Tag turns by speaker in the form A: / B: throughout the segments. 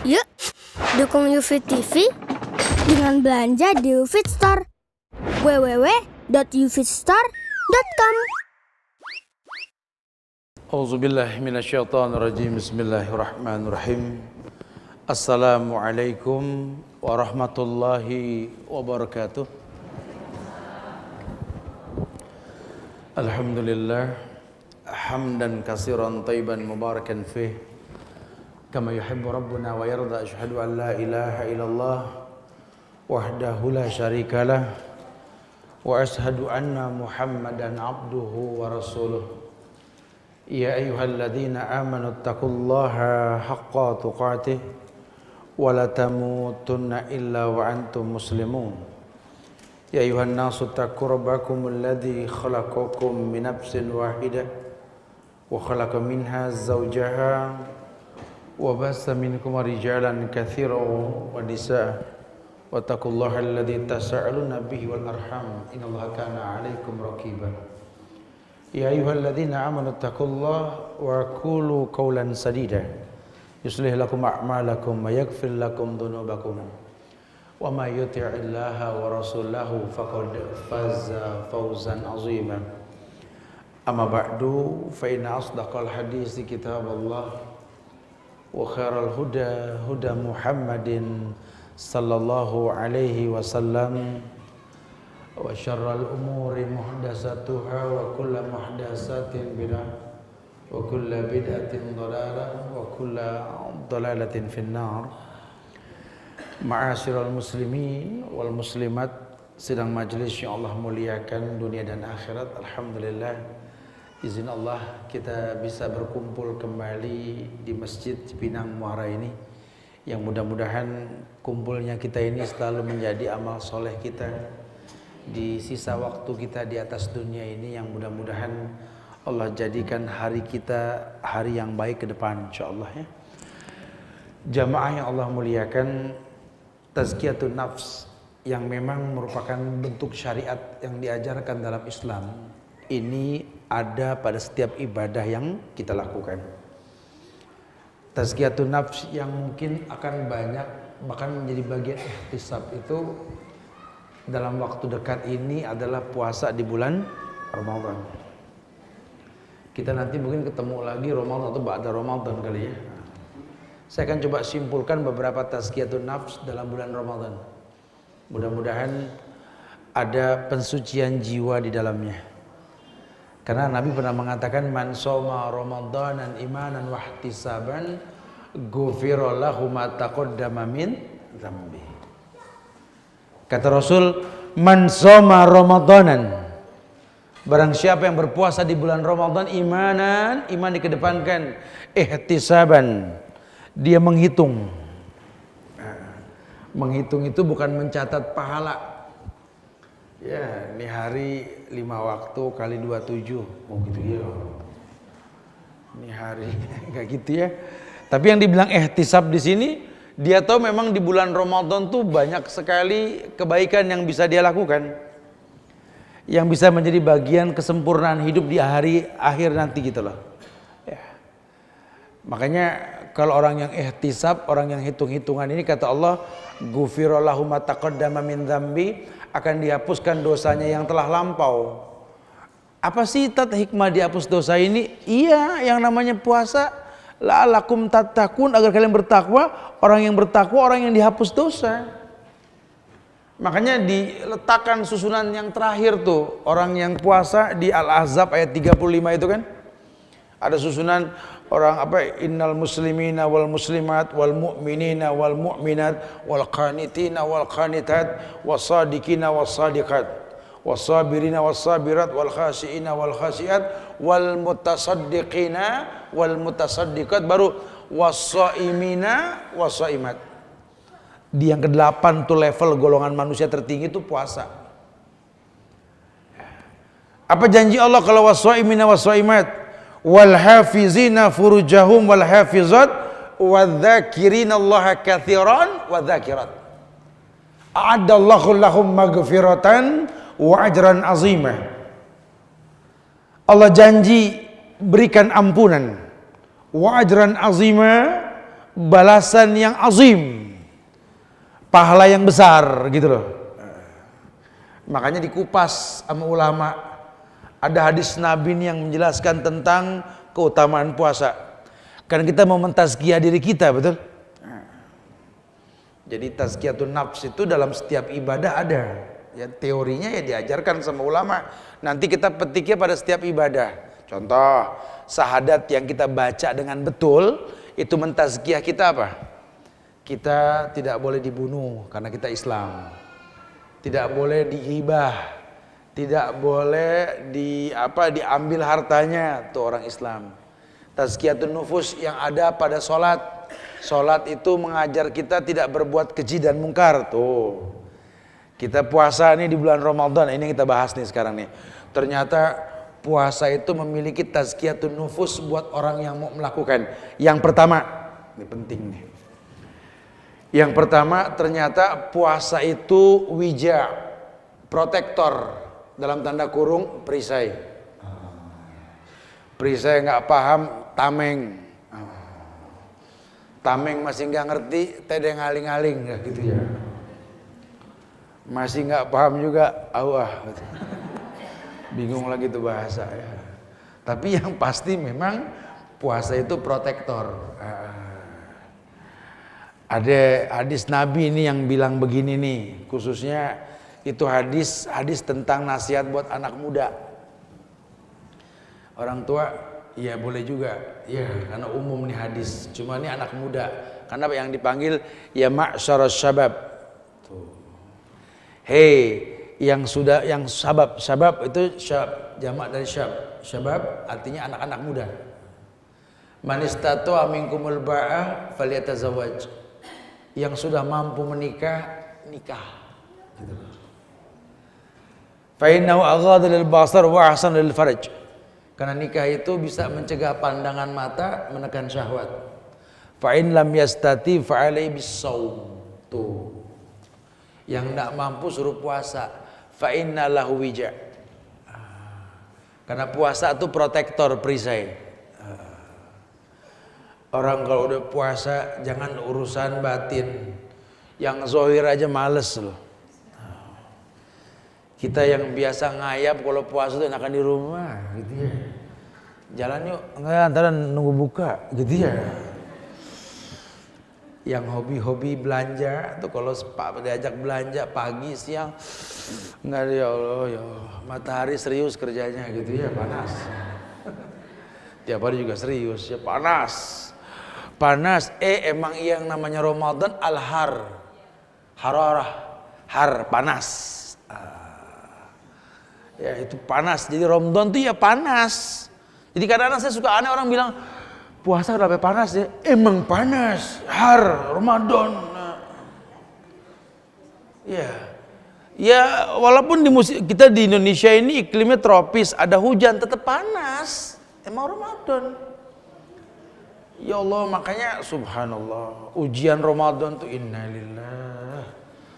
A: Yuk, dukung UFIT TV dengan belanja di UFIT Store. www.ufitstore.com.
B: A'udzubillahi minasyaitonirrajim. Bismillahirrahmanirrahim. Assalamualaikum warahmatullahi wabarakatuh. Alhamdulillah hamdan katsiran thayyiban mubarakan fih kama yuhibbu rabbuna wa yarda. Asyhadu an la ilaha illallah wahdahu la syarikalah wa asyhadu anna Muhammadan abduhu wa rasuluh. Ya ayyuhalladzina amanu taqullaha haqqa tuqatih wa la tamutunna illa wa antum muslimun. Ya ayuhan nasu taqu rabbakumul ladzi khalaqakum min nafsin wahidah wa khalaqa minha zawjaha wa bassa minkum rijalan katsiran wa nisaa wa taqullaha alladzi tasaaluna bihi wal arham innallaha kana 'alaikum raqiba. Ya ayyuhalladzina amanu taqullaha wa qulu qawlan sadida yuslih lakum a'malakum wa yaghfir lakum dhunubakum. Wa may yuti'illaha wa rasulahu faqad faza fawzan 'azima. Amma ba'du fa inna asdaqal hadits kitabullah wa khairal huda huda Muhammadin sallallahu alaihi wasallam wa syarral umuri muhdatsatuha wa kullu muhdatsatin bid'ah wa kullu bid'atin dhalalah wa kullu dhalalatin finnar. Ma'asyiral muslimin wal muslimat, sidang majelis yang Allah muliakan dunia dan akhirat. Alhamdulillah, izin Allah kita bisa berkumpul kembali di Masjid Cipinang Muara ini, yang mudah-mudahan kumpulnya kita ini selalu menjadi amal soleh kita di sisa waktu kita di atas dunia ini, yang mudah-mudahan Allah jadikan hari kita hari yang baik ke depan insyaallah ya. Jamaah yang Allah muliakan, tazkiyatun nafs yang memang merupakan bentuk syariat yang diajarkan dalam Islam ini ada pada setiap ibadah yang kita lakukan. Tazkiyatun nafs yang mungkin akan banyak bahkan menjadi bagian ihtisab itu dalam waktu dekat ini adalah puasa di bulan Ramadan. Kita nanti mungkin ketemu lagi Ramadan atau ba'da Ramadan kali ya. Saya akan coba simpulkan beberapa tazkiyatun nafs dalam bulan Ramadan. Mudah-mudahan ada pensucian jiwa di dalamnya. Karena Nabi pernah mengatakan man shoma ramadanan imanan wa ihtisaban ghufira lahu ma taqaddama min dzambi. Kata Rasul, man shoma ramadanan, barang siapa yang berpuasa di bulan Ramadan imanan, iman dikedepankan, ihtisaban, dia menghitung. Menghitung itu bukan mencatat pahala. Ya, ini hari 5 waktu kali 27. Oh gitu ya. Ini hari enggak gitu ya. Tapi yang dibilang ihtisab di sini, dia tahu memang di bulan Ramadan tuh banyak sekali kebaikan yang bisa dia lakukan, yang bisa menjadi bagian kesempurnaan hidup di hari akhir nanti gitu loh. Ya. Makanya kalau orang yang ihtisab, orang yang hitung-hitungan ini, kata Allah, ghufira lahu ma taqaddama min dzambi, akan dihapuskan dosanya yang telah lampau. Apa sih hikmah dihapus dosa ini? Iya, yang namanya puasa, la'alakum tattaqun, agar kalian bertakwa. Orang yang bertakwa, orang yang dihapus dosa. Makanya diletakkan susunan yang terakhir tuh, orang yang puasa di Al-Ahzab ayat 35 itu kan. Ada susunan orang apa? Innal muslimina wal muslimat wal mu'minina wal mu'minat wal qanitina wal qanitat was sadiqina was sadiqat was sabirina was sabirat wal khashiina wal khashiat wal mutasaddiqina wal mutasaddiqat, baru was shaimina was shaimat. Di yang ke-8 tuh level golongan manusia tertinggi itu puasa. Apa janji Allah kalau was shaimina was shaimat? Wal hafizina furujahum wal hafizat wadzakirina Allah katsiran wadzakirat a'addallahu lahum maghfiratan wa ajran azimah. Allah janji berikan ampunan wa ajran azimah, balasan yang azim, pahala yang besar gitu loh. Makanya dikupas sama ulama. Ada hadis Nabi yang menjelaskan tentang keutamaan puasa. Karena kita mau mentazkiyah diri kita, betul? Jadi tazkiyatun nafs itu dalam setiap ibadah ada. Ya, teorinya ya diajarkan sama ulama. Nanti kita petiknya pada setiap ibadah. Contoh, syahadat yang kita baca dengan betul itu mentazkiyah kita apa? Kita tidak boleh dibunuh karena kita Islam. Tidak boleh dihibah, tidak boleh diambil hartanya tuh orang Islam. Tazkiyatun nufus yang ada pada sholat. Sholat itu mengajar kita tidak berbuat keji dan mungkar tuh. Kita puasa nih di bulan Ramadan, ini yang kita bahas nih sekarang nih. Ternyata puasa itu memiliki tazkiyatun nufus buat orang yang mau melakukan. Yang pertama, ini penting nih. Yang pertama, ternyata puasa itu wija, protektor, dalam tanda kurung perisai. Perisai nggak paham, tameng. Tameng masih nggak ngerti, tedeng aling-aling, gitu ya. Masih nggak paham juga, awah. Bingung lagi tuh bahasa ya. Tapi yang pasti memang puasa itu protektor. Ada hadis Nabi ini yang bilang begini nih, khususnya itu hadis tentang nasihat buat anak muda. Orang tua ya boleh juga, ya karena umum nih hadis. Cuma ini anak muda, karena yang dipanggil ya ma'syaras syabab. Tuh. Hei, yang syabab itu jamak dari syabab artinya anak-anak muda. Man istata'a minkumul ba'ah falyatazawwaj. Yang sudah mampu menikah, nikah. Gitu. Fa innahu aghadha lil basar wa ahsan lil farj. Karena nikah itu bisa mencegah pandangan mata, menekan syahwat. Fa in lam yastati fa alaihi bis-shaum. Tuh. Yang tidak mampu suruh puasa. Fa inna lahu wija. Karena puasa itu protektor perisai. Orang kalau udah puasa jangan urusan batin. Yang zahir aja males loh. Kita yang biasa ngayap kalau puasa itu enakan di rumah gitu ya. Jalan yuk, enggak antara nunggu buka gitu ya. Yang hobi-hobi belanja tuh kalau diajak belanja pagi siang enggak, ya Allah ya matahari serius kerjanya gitu ya, panas. Tiap hari juga serius ya, panas. Emang yang namanya Ramadan hararah, panas. Ya itu panas. Jadi Ramadan tuh ya panas. Jadi kadang-kadang saya suka aneh orang bilang puasa kenapa panas ya? Emang panas. Ramadan. Ya walaupun kita di Indonesia ini iklimnya tropis, ada hujan tetap panas. Emang Ramadan. Ya Allah, makanya subhanallah, ujian Ramadan tuh innalillah.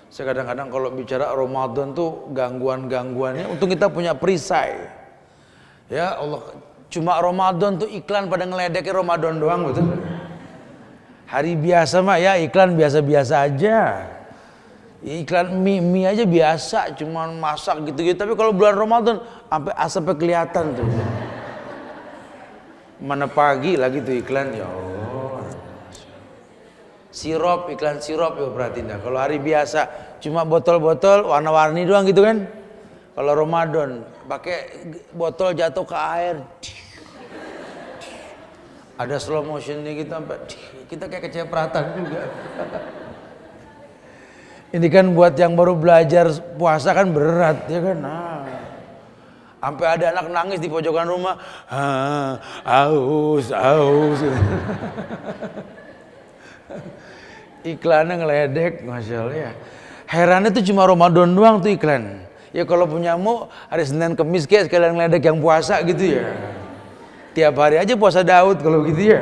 B: Saya kadang-kadang kalau bicara Ramadan tuh gangguan-gangguannya, untung kita punya perisai. Ya Allah, cuma Ramadan tuh iklan pada ngeledekin Ramadan doang betul. Hari biasa mah ya iklan biasa-biasa aja. Iklan mie aja biasa, cuma masak gitu-gitu. Tapi kalau bulan Ramadan sampai asapnya kelihatan tuh. Mana pagi lagi tuh iklan, ya Allah. Iklan sirop ya berarti dah. Kalau hari biasa cuma botol-botol warna-warni doang gitu kan. Kalau Ramadan pakai botol jatuh ke air. Ada slow motion nih kita sampai kita kayak kecipratan juga. Ini kan buat yang baru belajar puasa kan berat ya kan. Sampai ada anak nangis di pojokan rumah. Aus. Iklannya ngeledek, Masya Allah ya. Herannya tuh cuma Ramadan doang tuh iklan. Ya kalau punyamu hari Senin Kemis kayak sekalian ngeledek yang puasa gitu ya. Tiap hari aja puasa Daud kalau gitu ya.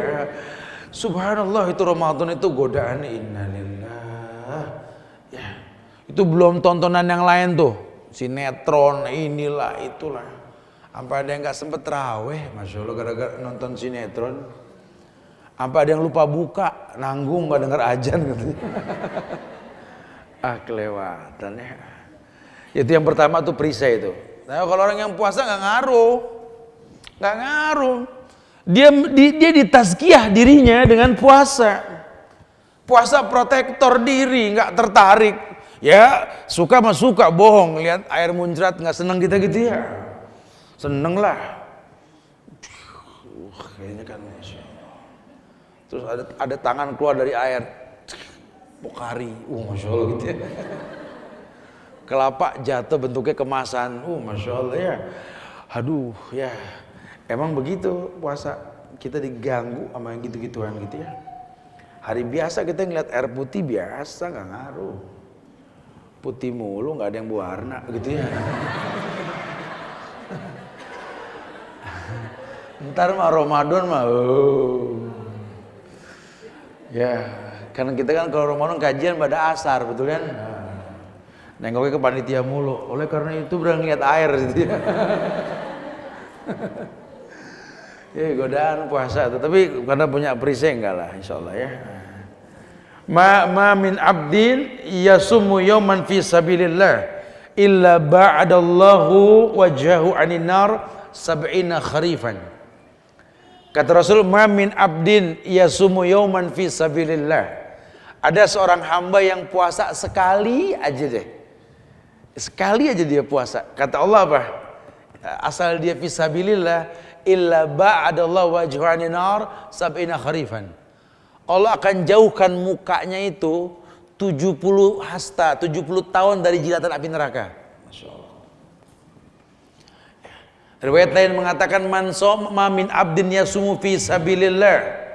B: Subhanallah, itu Ramadan itu godaan, innalillah. Ya. Itu belum tontonan yang lain tuh. Sinetron inilah itulah. Sampai ada yang nggak sempet terawih, Masya Allah gara-gara nonton sinetron. Sampai ada yang lupa buka, nanggung nggak dengar azan gitu. Kelewatan ya. Itu yang pertama tuh perisai itu. Nah, kalau orang yang puasa nggak ngaruh. Dia ditazkiyah dirinya dengan puasa. Puasa protektor diri, nggak tertarik. Ya suka mah suka, bohong lihat air muncrat nggak seneng kita gitu ya. Seneng lah. Kayaknya kan Masya Allah. Terus ada tangan keluar dari air. Pokari, Masya Allah gitu ya. Kelapa jatuh bentuknya kemasan, Masya Allah ya. Aduh ya, emang begitu puasa, kita diganggu sama yang gitu-gituan gitu ya. Hari biasa kita ngeliat air putih biasa, nggak ngaruh. Putih mulu, nggak ada yang berwarna gitu ya. Ntar mah Ramadan mah, ya. Karena kita kan kalau Ramadan kajian pada asar, betul kan? Nengoknya ke panitia mulu. Oleh karena itu berang lihat air gitu ya. Ya godaan puasa, tapi karena punya perisai enggak lah, insyaallah ya. Ma min abdin yasumu yawman fi sabilillah illa ba'adallahu wajhahu 'anil nar 70 kharifan. Kata Rasul, ma min abdin yasumu yawman fi sabilillah. Ada seorang hamba yang puasa sekali aja deh. Sekali aja dia puasa. Kata Allah apa? Asal dia fi sabilillah illa ba'adallahu wajhahu 'anil nar 70 kharifan. Allah akan jauhkan mukanya itu 70 hasta, 70 tahun dari jilatan api neraka. Masya Allah. Riwayat lain mengatakan man soma min abdin yasumu fi sabilillah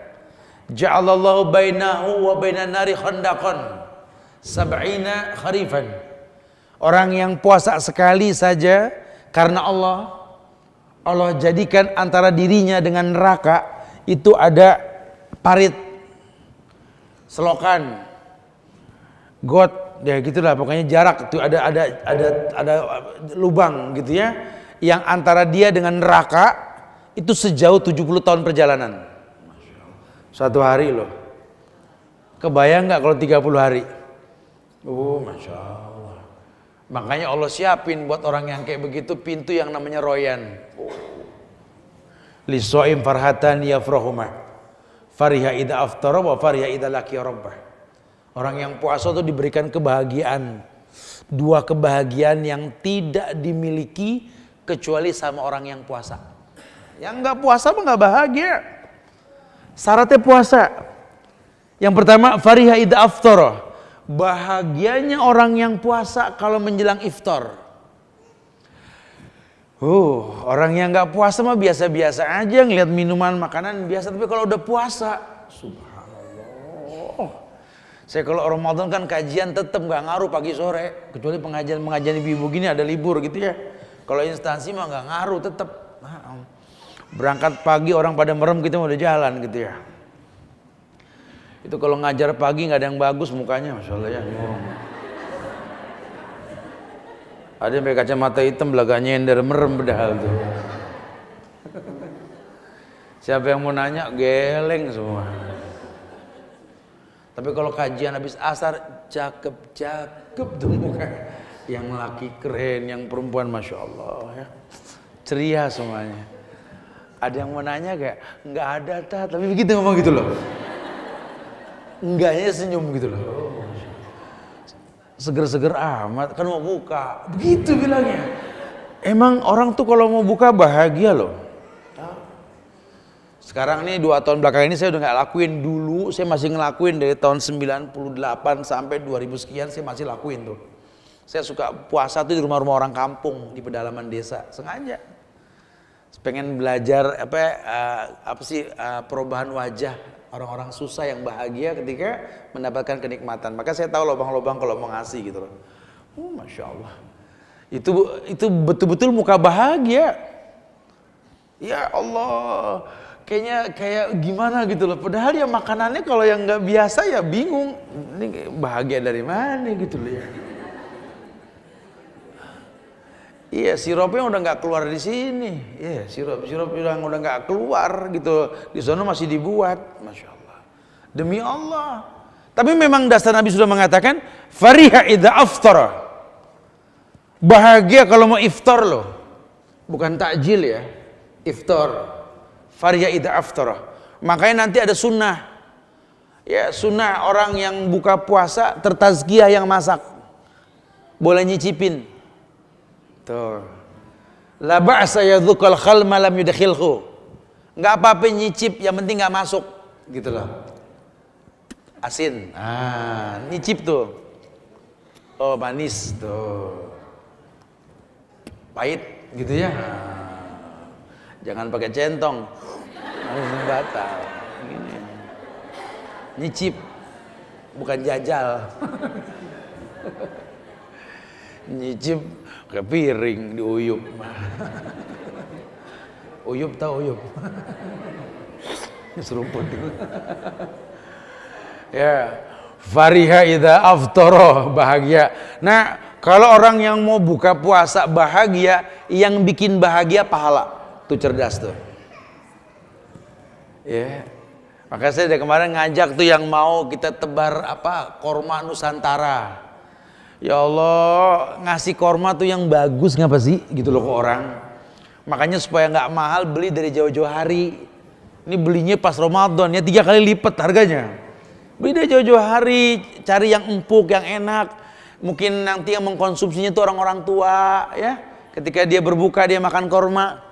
B: ja'alallahu bainahu wa bainan nari khandaqan 70 kharifan. Orang yang puasa sekali saja karena Allah jadikan antara dirinya dengan neraka itu ada parit, selokan, got, ya gitulah pokoknya jarak itu ada lubang gitu ya, yang antara dia dengan neraka itu sejauh 70 tahun perjalanan. Satu hari loh. Kebayang nggak kalau 30 hari? Masya Allah. Makanya Allah siapin buat orang yang kayak begitu pintu yang namanya royan. Li shaim farhatan yafrahuma. Fariha idza aftara wa fariha idza laqiya rabbah. Orang yang puasa itu diberikan kebahagiaan. Dua kebahagiaan yang tidak dimiliki kecuali sama orang yang puasa. Yang nggak puasa mah nggak bahagia. Syaratnya puasa. Yang pertama fariha idza aftara. Bahagianya orang yang puasa kalau menjelang iftar. Orang yang nggak puasa mah biasa-biasa aja ngeliat minuman makanan biasa, tapi kalau udah puasa, subhanallah. Saya kalau Ramadan kan kajian tetap nggak ngaruh pagi sore, kecuali pengajian ibu-ibu gini ada libur gitu ya. Kalau instansi mah nggak ngaruh tetap. Berangkat pagi orang pada merem kita udah jalan gitu ya. Itu kalau ngajar pagi nggak ada yang bagus mukanya, masya Allah ya. Ada yang pakai kacamata hitam, belaga nyender, merem padahal tuh. Siapa yang mau nanya, geleng semua. Tapi kalau kajian habis asar, cakep tuh muka. Yang laki keren, yang perempuan masya Allah ya. Ceria semuanya. Ada yang mau nanya kayak, nggak ada tapi begitu ngomong gitu loh. Enggaknya senyum gitu loh. Seger-seger amat kan mau buka, begitu bilangnya. Emang orang tuh kalau mau buka bahagia loh. Sekarang nih 2 tahun belakang ini saya udah nggak lakuin. Dulu saya masih ngelakuin dari tahun 98 sampai 2000 sekian saya masih lakuin tuh. Saya suka puasa tuh di rumah-rumah orang kampung di pedalaman desa, sengaja. Pengen belajar perubahan wajah orang-orang susah yang bahagia ketika mendapatkan kenikmatan. Maka saya tahu lubang-lubang kalau mau ngasih gitu loh. Masya Allah. Itu betul-betul muka bahagia. Ya Allah. Kayaknya kayak gimana gitu loh. Padahal ya makanannya kalau yang nggak biasa ya bingung. Ini bahagia dari mana gitu loh ya. Iya, sirupnya udah nggak keluar di sini. Iya, sirup udah nggak keluar gitu. Di sana masih dibuat, masya Allah. Demi Allah. Tapi memang dasar Nabi sudah mengatakan, fariha idza aftara. Bahagia kalau mau iftar loh. Bukan takjil ya. Iftar. Fariha idza aftara. Makanya nanti ada sunnah. Ya, sunnah orang yang buka puasa tertazkiyah yang masak. Boleh nyicipin. Tuh. La ba'sa yadhukal khalma lam yudkhilhu. Enggak apa-apa nyicip, yang penting enggak masuk, gitu loh. Asin. Nyicip tuh. Oh, manis tuh. Pahit gitu ya. Jangan pakai centong. Harus batal. Gini. Nyicip bukan jajal. Nyicip ke piring diuyup. Uyup tau uyup? Seruput. Ya, fariha idza aftara, bahagia. Nah, kalau orang yang mau buka puasa bahagia, yang bikin bahagia pahala. Tuh cerdas tuh. Ya. Maka saya dari kemarin ngajak tuh yang mau kita tebar korma Nusantara. Ya Allah, ngasih korma tuh yang bagus ngapa sih gitu loh ke orang. Makanya supaya nggak mahal beli dari jauh-jauh hari. Ini belinya pas Ramadan ya 3 kali lipat harganya. Beli dari jauh-jauh hari, cari yang empuk, yang enak. Mungkin nanti yang mengkonsumsinya tuh orang-orang tua ya. Ketika dia berbuka dia makan korma.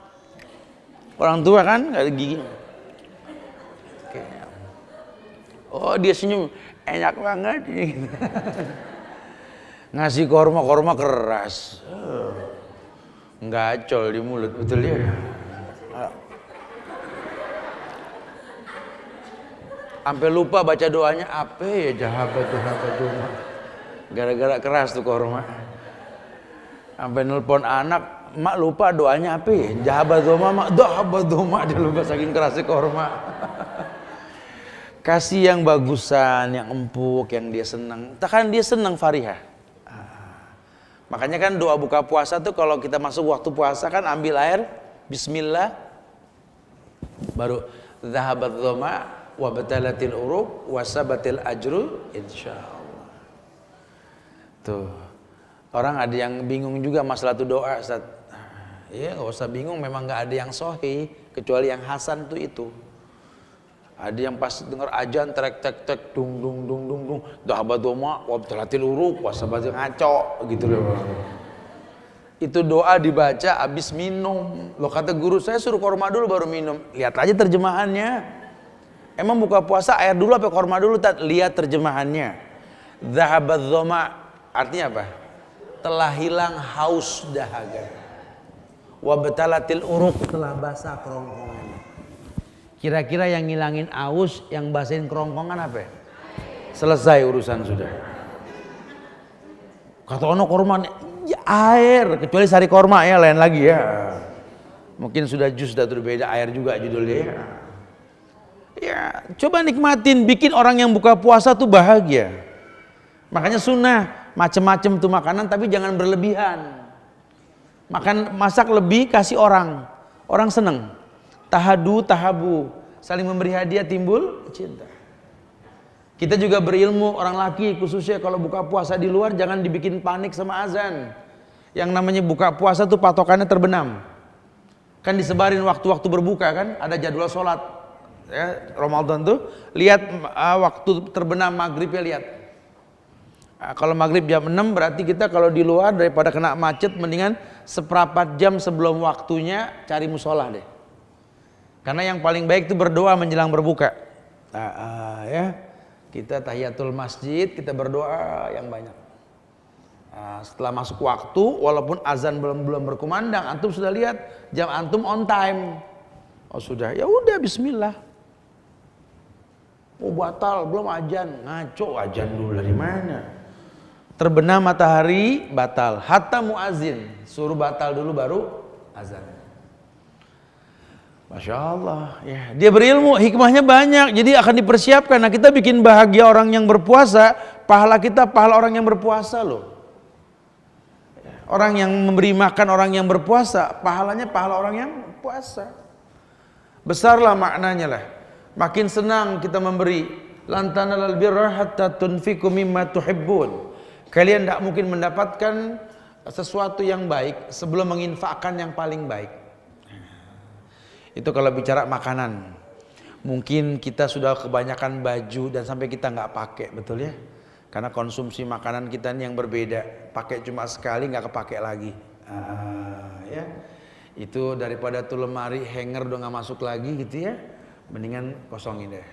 B: Orang tua kan nggak ada gigi. Oh dia senyum, enak banget. Ngasih korma keras, ngacol di mulut, betul ya. Sampai lupa baca doanya apa ya, jahabatuna. Gara-gara keras tuh korma. Sampai nelpon anak, mak lupa doanya apa ya, jahabatuma, dia lupa saking kerasnya korma. Kasih yang bagusan, yang empuk, yang dia senang. Takkan dia senang farihah. Makanya kan doa buka puasa tuh kalau kita masuk waktu puasa kan ambil air, bismillah, baru zahabat dhama wa batalatil uruq wa sabatil ajru insyaallah. Tuh. Orang ada yang bingung juga masalah tuh doa, Ustaz. Ya, enggak usah bingung, memang enggak ada yang sahih kecuali yang hasan tuh itu. Ada yang pas dengar ajan tek dung dhahabat dhoma wa batalatil uruq wa sabatil ngaco gitu loh. Itu doa dibaca habis minum. Loh kata guru saya suruh korma dulu baru minum. Lihat aja terjemahannya. Emang buka puasa air dulu apa korma dulu? Lihat terjemahannya. Dhahabat dhoma artinya apa? Telah hilang haus dahaga. Wa batalatil uruq telah basah kerongkongan. Kira-kira yang ngilangin aus, yang basahin kerongkongan apa? Selesai urusan sudah. Kata ono korma ya air, kecuali sari korma ya lain lagi ya. Mungkin sudah jus sudah berbeda, air juga judulnya ya. Ya, coba nikmatin, bikin orang yang buka puasa tuh bahagia. Makanya sunnah macem-macem tuh makanan tapi jangan berlebihan. Masak lebih kasih orang seneng. Tahadu, tahabu, saling memberi hadiah timbul cinta. Kita juga berilmu, orang laki khususnya kalau buka puasa di luar jangan dibikin panik sama azan. Yang namanya buka puasa tuh patokannya terbenam. Kan disebarin waktu-waktu berbuka kan, ada jadwal sholat. Ya, Ramadan tuh lihat waktu terbenam maghribnya lihat. Kalau maghrib jam 6 berarti kita kalau di luar daripada kena macet mendingan seperempat jam sebelum waktunya cari musola deh. Karena yang paling baik itu berdoa menjelang berbuka. Ya, kita tahiyatul masjid, kita berdoa yang banyak. Setelah masuk waktu, walaupun azan belum berkumandang, antum sudah lihat jam antum on time. Oh sudah, ya udah Bismillah. Oh batal, belum azan, ngaco azan dulu dari mana? Terbenam matahari batal. Hatta muazin suruh batal dulu baru azan. Masya Allah, ya. Dia berilmu, hikmahnya banyak, jadi akan dipersiapkan. Nah kita bikin bahagia orang yang berpuasa, pahala kita pahala orang yang berpuasa loh. Orang yang memberi makan orang yang berpuasa, pahalanya pahala orang yang puasa. Besarlah maknanya lah. Makin senang kita memberi. Lan tanalul birra hatta tunfiqu mimma tuhibbun. Kalian tidak mungkin mendapatkan sesuatu yang baik sebelum menginfakkan yang paling baik. Itu kalau bicara makanan. Mungkin kita sudah kebanyakan baju dan sampai kita nggak pakai, betul ya? Karena konsumsi makanan kita ini yang berbeda, pakai cuma sekali nggak kepake lagi. Ya, itu daripada tuh lemari hanger udah nggak masuk lagi gitu ya, mendingan kosongin deh.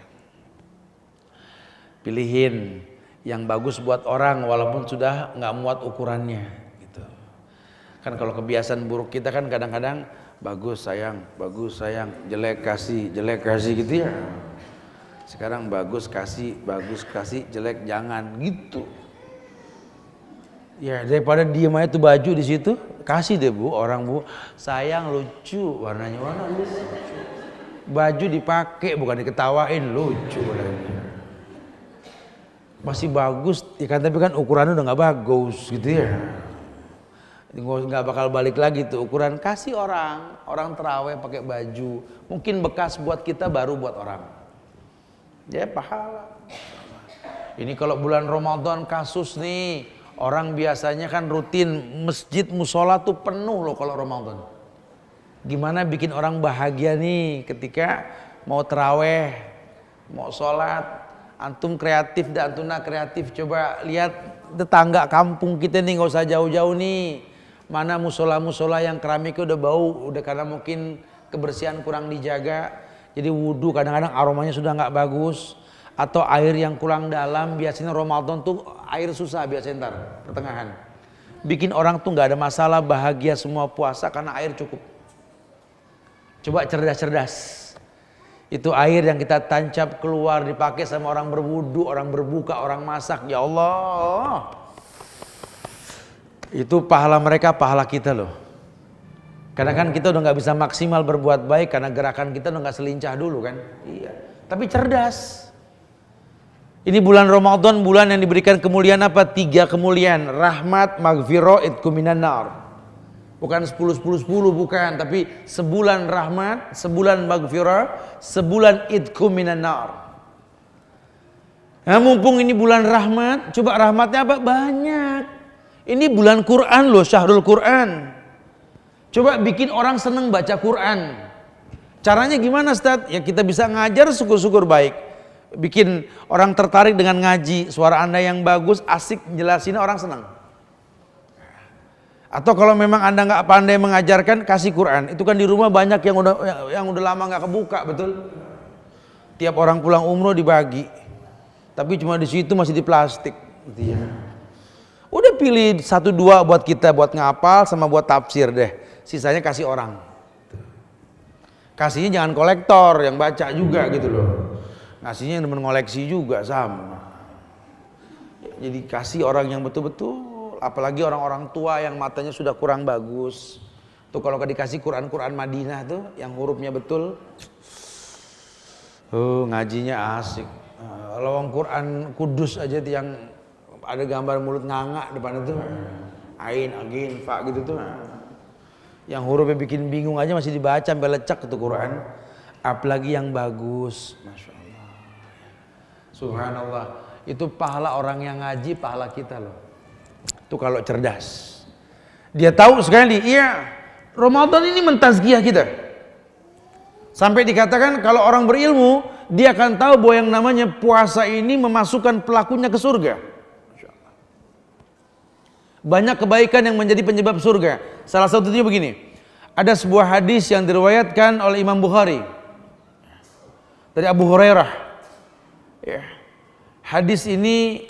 B: Pilihin yang bagus buat orang walaupun sudah nggak muat ukurannya, gitu. Kan kalau kebiasaan buruk kita kan kadang-kadang bagus sayang, jelek kasih gitu ya. Sekarang bagus kasih, jelek jangan gitu. Ya daripada diem aja tuh baju di situ, kasih deh bu, orang bu, sayang lucu, warnanya warna lucu. Baju dipakai bukan diketawain, lucu warnanya. Masih bagus, ya kan tapi kan ukurannya udah nggak bagus gitu ya. Nggak bakal balik lagi tuh ukuran. Kasih orang terawih pakai baju, mungkin bekas buat kita, baru buat orang. Ya pahala. Ini kalau bulan Ramadan kasus nih, orang biasanya kan rutin masjid musola tuh penuh loh kalau Ramadan. Gimana bikin orang bahagia nih ketika mau terawih, mau sholat, antum kreatif dan antuna kreatif. Coba lihat tetangga kampung kita nih, nggak usah jauh-jauh nih. Mana musola-musola yang keramiknya udah bau, udah karena mungkin kebersihan kurang dijaga. Jadi wudhu kadang-kadang aromanya sudah nggak bagus, atau air yang kurang dalam. Biasanya Ramadan tuh air susah biasanya ntar pertengahan. Bikin orang tuh nggak ada masalah, bahagia semua puasa karena air cukup. Coba cerdas-cerdas. Itu air yang kita tancap keluar dipakai sama orang berwudhu, orang berbuka, orang masak. Ya Allah, itu pahala mereka, pahala kita loh. Karena kan kita udah nggak bisa maksimal berbuat baik karena gerakan kita udah nggak selincah dulu kan. Iya. Tapi cerdas. Ini bulan Ramadan, bulan yang diberikan kemuliaan apa? 3 kemuliaan. Rahmat, maghfirah, idkum minan nar. Bukan 10-10-10 bukan, tapi sebulan rahmat, sebulan maghfirah, sebulan idkum minan nar. Nah, mumpung ini bulan rahmat, coba rahmatnya apa? Banyak. Ini bulan Quran loh, syahrul Quran. Coba bikin orang seneng baca Quran. Caranya gimana Ustaz? Ya kita bisa ngajar, syukur-syukur baik. Bikin orang tertarik dengan ngaji. Suara Anda yang bagus, asik, jelasin orang senang. Atau kalau memang Anda nggak pandai mengajarkan, kasih Quran. Itu kan di rumah banyak yang udah lama nggak kebuka, betul? Tiap orang pulang umroh dibagi. Tapi cuma di situ masih di plastik. Gitu ya. Udah pilih 1-2 buat kita, buat ngapal sama buat tafsir deh. Sisanya kasih orang. Kasihnya jangan kolektor yang baca juga gitu loh. Ngasihnya yang demen ngoleksi juga sama. Jadi kasih orang yang betul-betul, apalagi orang-orang tua yang matanya sudah kurang bagus. Tuh kalau dikasih Quran Madinah tuh yang hurufnya betul. Ngajinya asik. Kalau Quran Kudus aja tuh yang ada gambar mulut nganga depan itu. Ain, agin, fa gitu tuh. Yang hurufnya bikin bingung aja masih dibaca sampai lecak itu Quran. Apalagi yang bagus. Masya Allah. Subhanallah. Itu pahala orang yang ngaji, pahala kita loh. Itu kalau cerdas. Dia tahu sekali, iya Ramadan ini mentazkiyah kita. Sampai dikatakan kalau orang berilmu, dia akan tahu bahwa yang namanya puasa ini memasukkan pelakunya ke surga. Banyak kebaikan yang menjadi penyebab surga. Salah satunya begini. Ada sebuah hadis yang diriwayatkan oleh Imam Bukhari dari Abu Hurairah. Ya. Hadis ini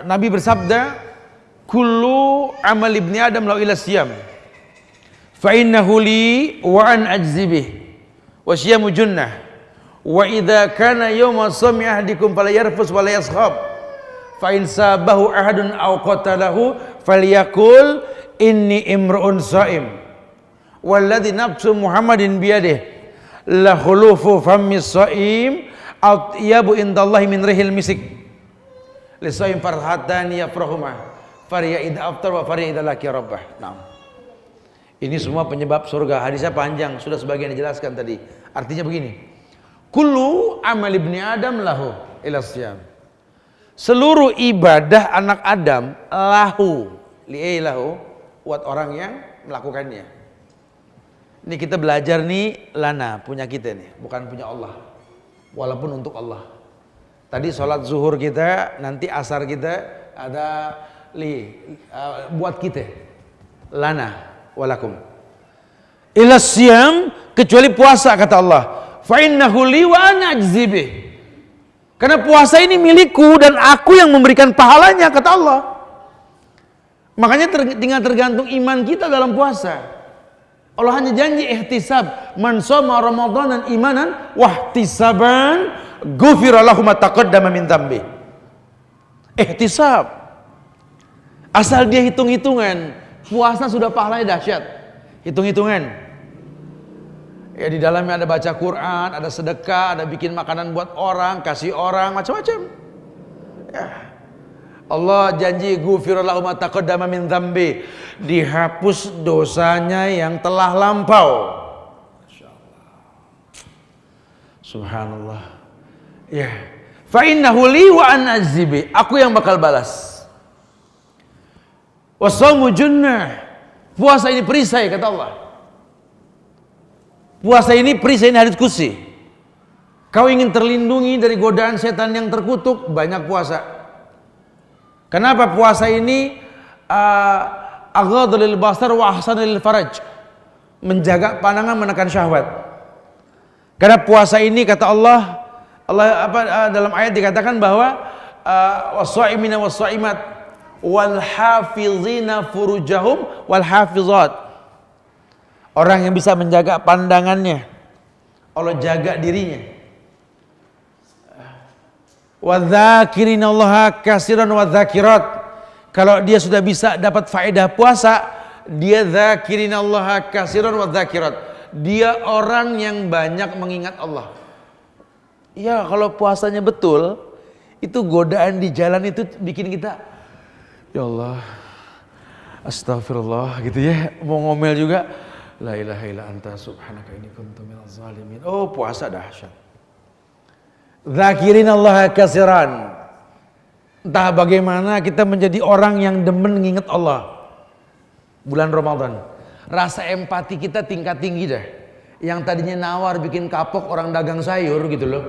B: Nabi bersabda, "Kullu amal ibni Adam lau ila siyam, fa innahu li wa an ajzi bih, wa siyamu junnah, wa idza kana yawma sawmi ahadikum fala yarfus wa la yaskhab." Fa in sabahu ahadun aw qatalahu falyakul inni imru'un shaim walladzi nafsu Muhammadin biyadihi la khulufu fammi shaim atyabu indallahi min rihil misik li shaim farhatani yafrahuma fariya idza aftar wa fariya idza laqiya rabbah. Nah. Ini semua penyebab surga. Hadisnya panjang, sudah sebagian dijelaskan tadi. Artinya begini. Kullu amal ibni Adam lahu ila siyam. Seluruh ibadah anak Adam lahu buat orang yang melakukannya. Ini kita belajar nih lana, punya kita nih, bukan punya Allah. Walaupun untuk Allah. Tadi sholat zuhur kita, nanti asar kita ada buat kita. Lana walakum. Ila siyam, kecuali puasa kata Allah. Fa innahu li wa ana ajzi bih. Karena puasa ini milikku dan aku yang memberikan pahalanya kata Allah. Makanya tinggal tergantung iman kita dalam puasa. Allah hanya janji ihtisab, man shoma ramadanan imanan wahtisaban ghufira lahu ma taqaddama min dzambi. Ihtisab. Asal dia hitung-hitungan, puasa sudah pahalanya dahsyat. Hitung-hitungan. Ya di dalamnya ada baca Quran, ada sedekah, ada bikin makanan buat orang, kasih orang, macam-macam. Ya. Allah janji ghufira lahu ma taqaddama min dzambi, dihapus dosanya yang telah lampau. Masyaallah. Subhanallah. Ya. Fa innahu li wa ana azibi, aku yang bakal balas. Wasaumu junnah, puasa ini perisai kata Allah. Puasa ini perisai, ini hadits qudsi. Kau ingin terlindungi dari godaan setan yang terkutuk, banyak puasa. Kenapa puasa ini aghadhu lil basar wa ahsanu lil faraj, menjaga pandangan, menekan syahwat. Karena puasa ini kata Allah dalam ayat dikatakan bahwa was-shaimina was-shaimat wal hafizina furujahum wal hafizat. Orang yang bisa menjaga pandangannya, Allah jaga dirinya. Wadzakirinallaha katsiran wadzakirat. Kalau dia sudah bisa dapat faedah puasa, dia dzakirinallaha katsiran wadzakirat. Dia orang yang banyak mengingat Allah. Ya, kalau puasanya betul, itu godaan di jalan itu bikin kita, ya Allah, astagfirullah gitu ya, mau ngomel juga. La ilaha illa anta subhanaka inni kuntu minaz zalimin. Oh, puasa dahsyat. Dzakirinallaha katsiran. Entah bagaimana kita menjadi orang yang demen nginget Allah. Bulan Ramadan. Rasa empati kita tingkat tinggi dah. Yang tadinya nawar bikin kapok orang dagang sayur gitu loh.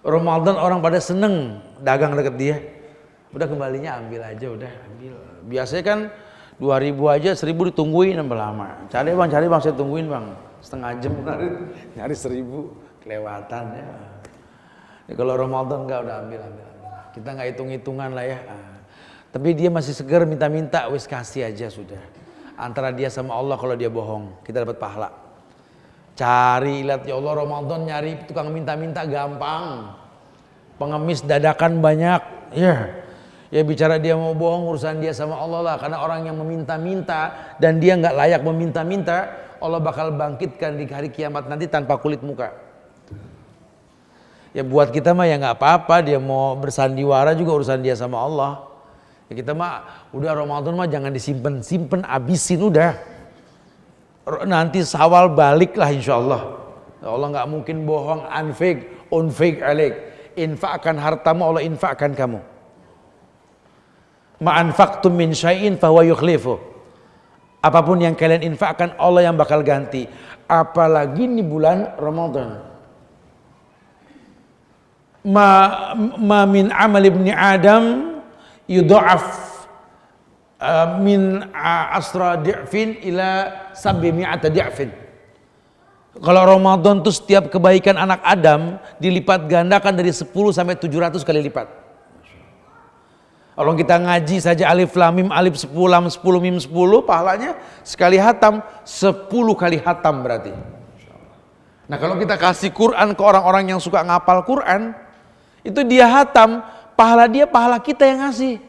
B: Ramadan orang pada seneng dagang deket dia. Udah kembalinya ambil aja, udah ambil. Biasanya kan 2000 aja, 1000 ditungguin nambah lama. Cari bang, saya tungguin bang. Setengah jam nyari 1000 kelewatan ya. Ya, kalau Ramadan enggak, udah ambil. Kita nggak hitung-hitungan lah ya. Tapi dia masih seger minta-minta, wis kasih aja sudah. Antara dia sama Allah, kalau dia bohong, kita dapat pahala. Cari, lihat ya Allah, Ramadan nyari tukang minta-minta gampang. Pengemis dadakan banyak, ya. Ya bicara dia mau bohong, urusan dia sama Allah lah. Karena orang yang meminta-minta dan dia nggak layak meminta-minta, Allah bakal bangkitkan di hari kiamat nanti tanpa kulit muka. Ya buat kita mah ya nggak apa-apa, dia mau bersandiwara juga urusan dia sama Allah. Ya kita mah udah Ramadan mah jangan disimpan, abisin udah. Nanti Syawal balik lah insya Allah. Allah nggak mungkin bohong, unfik alik. Infakkan hartamu, Allah infakkan kamu. Ma'anfaqtum min syai'in fahuwa yukhlifu. Apapun yang kalian infakkan, Allah yang bakal ganti. Apalagi di bulan Ramadan. Ma min amal ibni Adam yudha'af min asra di'fin ila sab'imi'ata di'fin. Kalau Ramadan tuh setiap kebaikan anak Adam dilipat gandakan dari 10 sampai 700 kali lipat. Kalau kita ngaji saja alif lam mim alif 10 lam 10 mim 10, pahalanya sekali hatam 10 kali hatam berarti. Nah kalau kita kasih Quran ke orang-orang yang suka ngapal Quran, itu dia hatam, pahala dia pahala kita yang ngasih.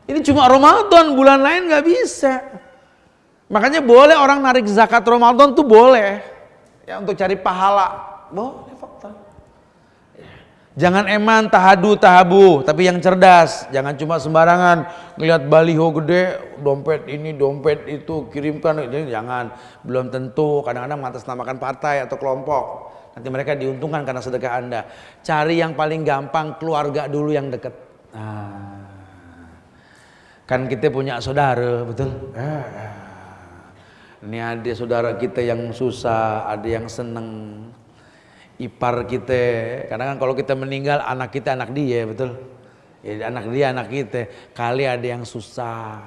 B: Ini cuma Ramadan, bulan lain nggak bisa. Makanya boleh orang narik zakat Ramadan tuh boleh, ya untuk cari pahala, boleh fakta. Jangan eman tahadu tahabu, tapi yang cerdas. Jangan cuma sembarangan ngelihat baliho gede, dompet ini, dompet itu, kirimkan. Jangan, belum tentu. Kadang-kadang mengatasnamakan partai atau kelompok. Nanti mereka diuntungkan karena sedekah Anda. Cari yang paling gampang, keluarga dulu yang dekat. Kan kita punya saudara, betul? Ini ada saudara kita yang susah, ada yang seneng. Ipar kita, kadang kan kalau kita meninggal anak kita anak dia, betul? Ya, anak dia anak kita. Kali ada yang susah.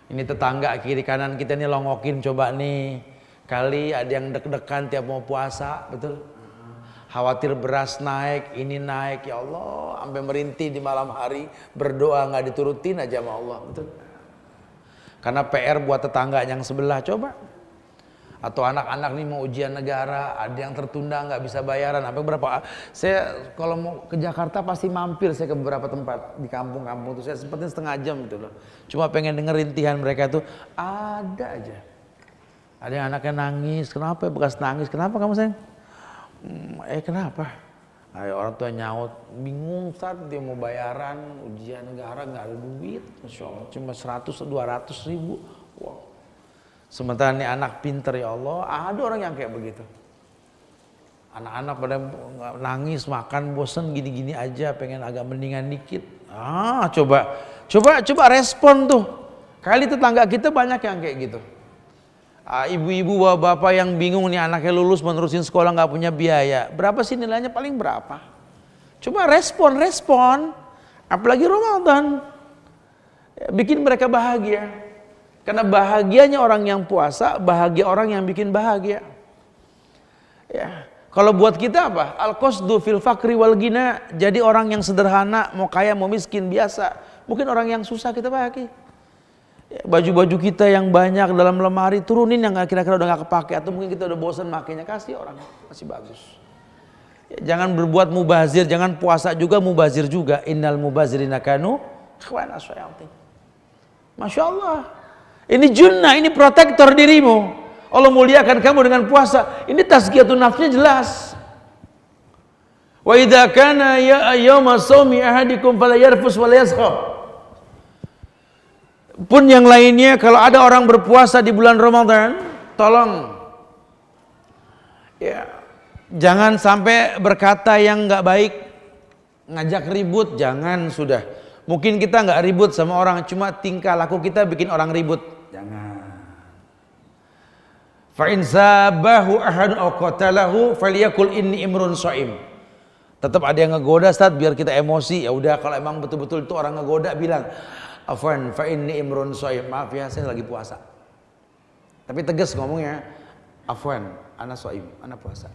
B: Ini tetangga kiri kanan kita nih longokin coba nih. Kali ada yang deg-degan tiap mau puasa, betul? Khawatir beras naik, ini naik, ya Allah, sampai merintih di malam hari berdoa nggak diturutin aja sama Allah, betul? Karena PR buat tetangga yang sebelah, coba. Atau anak-anak nih mau ujian negara, ada yang tertunda nggak bisa bayaran, apa berapa? Saya kalau mau ke Jakarta pasti mampir saya ke beberapa tempat di kampung-kampung tuh, saya sempetin setengah jam gitu loh. Cuma pengen denger rintihan mereka tuh, ada aja. Ada yang anaknya nangis, kenapa bekas nangis, kenapa kamu sayang? Kenapa? Ayo orang tua nyaut, bingung saat dia mau bayaran ujian negara nggak ada duit, Masya Allah, cuma 100-200 ribu. Wow. Sementara ini anak pinter, ya Allah, ada orang yang kayak begitu. Anak-anak pada nangis, makan bosen gini-gini aja, pengen agak mendingan dikit. Coba respon tuh. Kali tetangga kita banyak yang kayak gitu. Ibu-ibu bapak yang bingung nih anaknya lulus menerusin sekolah nggak punya biaya. Berapa sih nilainya, paling berapa? Coba respon. Apalagi Ramadan. Bikin mereka bahagia. Karena bahagianya orang yang puasa, bahagia orang yang bikin bahagia. Ya, kalau buat kita apa? Al-qasdu fil fakri wal ghina. Jadi orang yang sederhana, mau kaya mau miskin biasa. Mungkin orang yang susah kita bahagia. Ya, baju-baju kita yang banyak dalam lemari turunin yang kira-kira udah gak kepake, atau mungkin kita udah bosan makainya, kasih orang, masih bagus. Ya, jangan berbuat mubazir, jangan puasa juga mubazir juga. Innal mubazirina kanu ikhwana syayatin. Masya Allah. Ini junnah, ini protektor dirimu. Allah muliakan kamu dengan puasa. Ini tazkiyatun nafsnya jelas. Wa idza kana yauma shaumi ahadikum fala yarfus wala yaskhab. Pun yang lainnya, kalau ada orang berpuasa di bulan Ramadan, tolong ya, jangan sampai berkata yang enggak baik, ngajak ribut, jangan sudah. Mungkin kita enggak ribut sama orang, cuma tingkah laku kita bikin orang ribut. Jangan. Fa in sabahu ahadun aw qatalahu falyakul inni imrun shaim. Tetap ada yang ngegoda, Ustaz, biar kita emosi. Ya udah, kalau emang betul-betul itu orang ngegoda, bilang, afwan fa inni imrun shaim. Maaf ya, saya lagi puasa. Tapi tegas ngomongnya, afwan, ana shaim, ana puasa.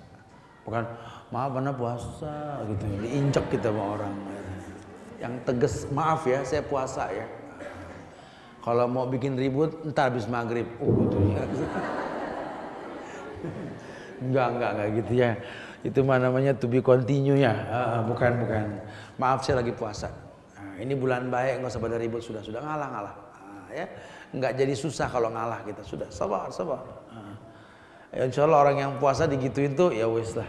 B: Bukan, maaf ana puasa gitu. Diinjek kita sama orang. Yang tegas, maaf ya, saya puasa ya. Kalau mau bikin ribut, entar habis maghrib. Gitu ya. Enggak gitu ya. Itu mah namanya to be continue ya. Bukan. Maaf, saya lagi puasa. Ini bulan baik, nggak usah pada ribut, sudah ngalah. Ya, nggak jadi susah kalau ngalah kita. Sudah sabar. Ya, insya Allah orang yang puasa digituin tuh ya wis lah.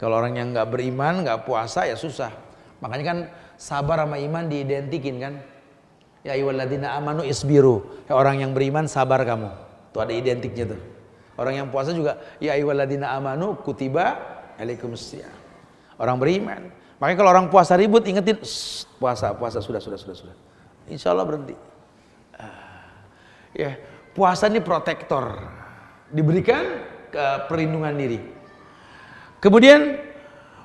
B: Kalau orang yang nggak beriman, nggak puasa ya susah. Makanya kan sabar sama iman diidentikin kan. Ya ayyuhalladzina amanu isbiru. Ya, orang yang beriman sabar kamu. Tuh ada identiknya tuh. Orang yang puasa juga ya ayyuhalladzina amanu kutiba alaikumusiyam. Orang beriman. Makanya kalau orang puasa ribut ingetin puasa sudah. Insya Allah berhenti. Ya, puasa ini protektor. Diberikan perlindungan diri. Kemudian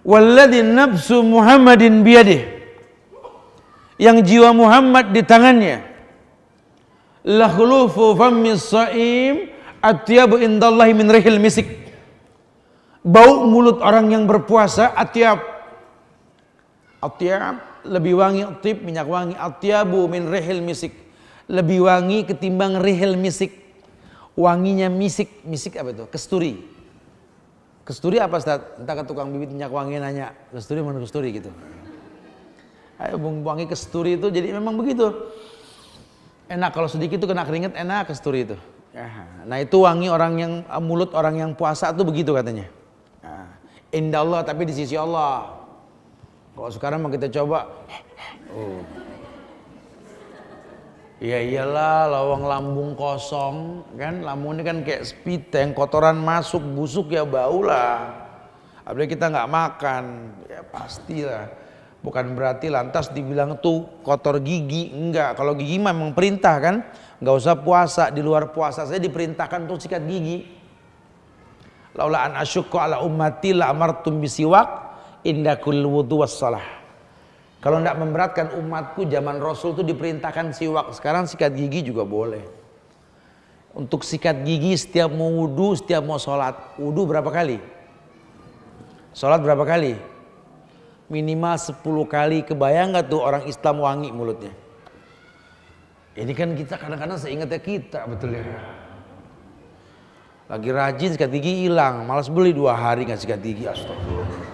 B: walladzi nafsu Muhammadin biyadihi, yang jiwa Muhammad di tangannya, la khulufu fammis shaim atyabu indallahi min rihil misik. Bau mulut orang yang berpuasa atyab lebih wangi, tip minyak wangi, atyabu min rihil misik, lebih wangi ketimbang rihil misik. Wanginya misik apa itu? Kesturi apa, Ustaz? Entah ke tukang bibit minyak wangi nanya, kesturi mana kesturi gitu. Ayo wangi kesturi itu jadi memang begitu. Enak kalau sedikit itu kena keringet, enak kesturi itu. Nah itu wangi orang yang mulut orang yang puasa itu begitu katanya. Nah, Indah Allah tapi di sisi Allah. Kalau sekarang mau kita coba, ya iyalah, lawang lambung kosong kan, lambung ini kan kayak spiteng, kotoran masuk, busuk ya bau lah. Apalagi kita nggak makan, ya pastilah. Bukan berarti lantas dibilang tuh kotor gigi, enggak. Kalau gigi memang perintah kan, nggak usah puasa, di luar puasa saya diperintahkan untuk sikat gigi. Laula an asyukka ala ummati la amartum bisiwak inda kulli wudu wassalah. Kalau tidak memberatkan umatku, zaman Rasul itu diperintahkan siwak. Sekarang sikat gigi juga boleh. Untuk sikat gigi setiap mau wudu, setiap mau sholat. Wudu berapa kali? Sholat berapa kali? Minimal 10 kali. Kebayang gak tuh orang Islam wangi mulutnya? Ini kan kita kadang-kadang seingatnya kita, betul ya. Lagi rajin sikat gigi hilang, malas beli 2 hari nggak sikat gigi. Astagfirullah.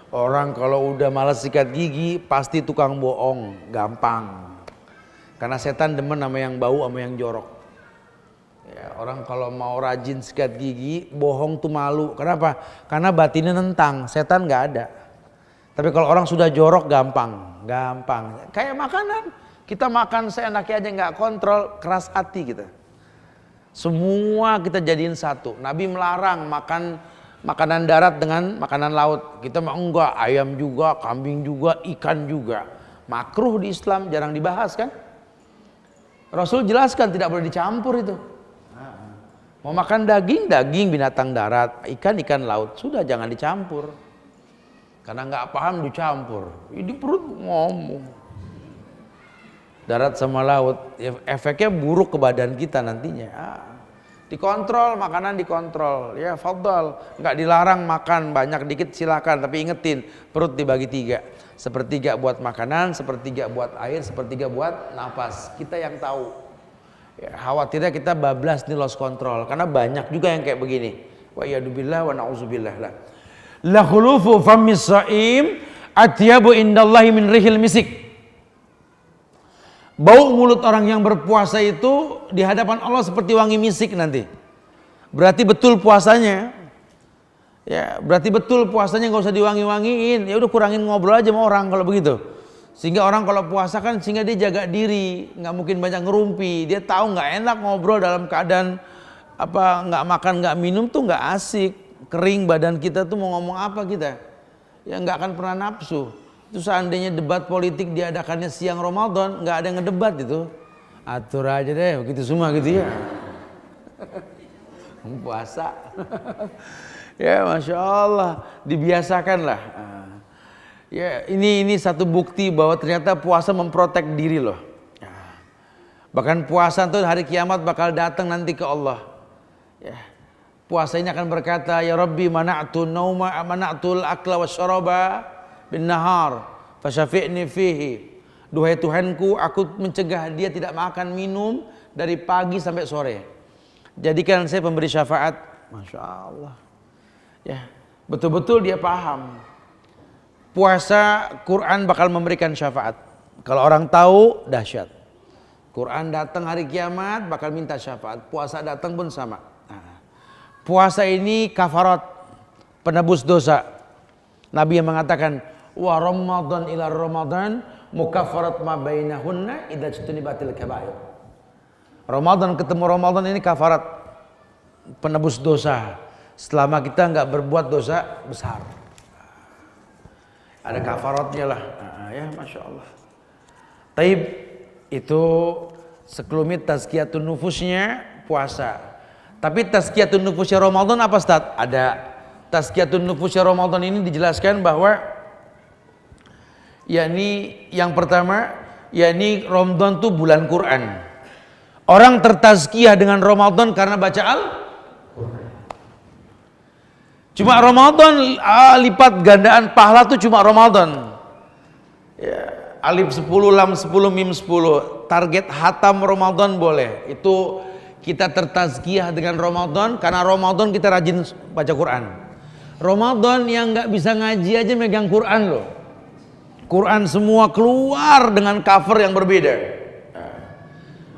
B: Orang kalau udah malas sikat gigi pasti tukang bohong, gampang. Karena setan demen sama yang bau sama yang jorok. Ya, orang kalau mau rajin sikat gigi, bohong tuh malu. Kenapa? Karena batinnya nentang, setan nggak ada. Tapi kalau orang sudah jorok gampang. Kayak makanan, kita makan seenaknya aja nggak kontrol, keras hati kita. Semua kita jadiin satu. Nabi melarang makan makanan darat dengan makanan laut. Kita mah enggak, ayam juga, kambing juga, ikan juga. Makruh di Islam, jarang dibahas kan? Rasul jelaskan tidak boleh dicampur itu. Mau makan daging, daging binatang darat, ikan laut, sudah jangan dicampur. Karena nggak paham dicampur. Ini perut ngomong. Darat sama laut, efeknya buruk ke badan kita nantinya. Dikontrol, makanan dikontrol, ya fadhal, nggak dilarang makan banyak dikit silakan, tapi ingetin perut dibagi 3, sepertiga buat makanan, sepertiga buat air, sepertiga buat nafas. Kita yang tahu. Ya, khawatirnya kita bablas nih, lost control, karena banyak juga yang kayak begini. Wa iyyadubillah wa na'udzubillah lah. La khulufu famis shaim atyabu indallahi min rihil misik. Bau mulut orang yang berpuasa itu di hadapan Allah seperti wangi misik nanti. Berarti betul puasanya. Ya, berarti betul puasanya, nggak usah diwangi-wangiin. Ya udah kurangin ngobrol aja sama orang kalau begitu. Sehingga orang kalau puasa kan sehingga dia jaga diri, nggak mungkin banyak ngerumpi. Dia tahu nggak enak ngobrol dalam keadaan apa nggak makan nggak minum tuh nggak asik. Kering badan kita tuh mau ngomong apa kita? Ya nggak akan pernah nafsu. Itu seandainya debat politik diadakannya siang Ramadan, nggak ada yang ngedebat itu. Atur aja deh, begitu semua gitu ya. Puasa. Ya Masya Allah, dibiasakanlah. Ya ini satu bukti bahwa ternyata puasa memprotek diri loh. Bahkan puasa itu hari kiamat bakal datang nanti ke Allah. Ya. Puasa ini akan berkata, ya Rabbi mana'tu nauma mana'tul akla wasyaraba bin nahar fasyafi'ni fihi. Duhai Tuhanku, aku mencegah dia tidak makan minum dari pagi sampai sore. Jadikan saya pemberi syafaat. Masya Allah. Ya, betul-betul dia paham. Puasa Quran bakal memberikan syafaat. Kalau orang tahu dahsyat. Quran datang hari kiamat bakal minta syafaat. Puasa datang pun sama. Nah, puasa ini kafarat, penebus dosa. Nabi yang mengatakan wa Ramadan ila Ramadan mukaffarat ma bainahunna idza jtunibatil kaba'ir. Ramadan ketemu Ramadan ini kafarat, penebus dosa selama kita nggak berbuat dosa besar. Ada kafaratnya lah. Ya Masya Allah. Taib itu sekelumit tazkiyatun nufusnya puasa. Tapi tazkiyatun nufusnya Ramadan apa Ustaz? Ada. Tazkiyatun nufusnya Ramadan ini dijelaskan bahwa yakni yang pertama, yakni Ramadan itu bulan Quran. Orang tertazkiyah dengan Ramadan karena baca Al-Quran. Cuma Ramadan lipat gandaan pahala itu cuma Ramadan. Ya, alif 10, lam 10, mim 10. Target hatam Ramadan boleh. Itu kita tertazkiyah dengan Ramadan karena Ramadan kita rajin baca Quran. Ramadan yang nggak bisa ngaji aja megang Quran loh. Quran semua keluar dengan cover yang berbeda.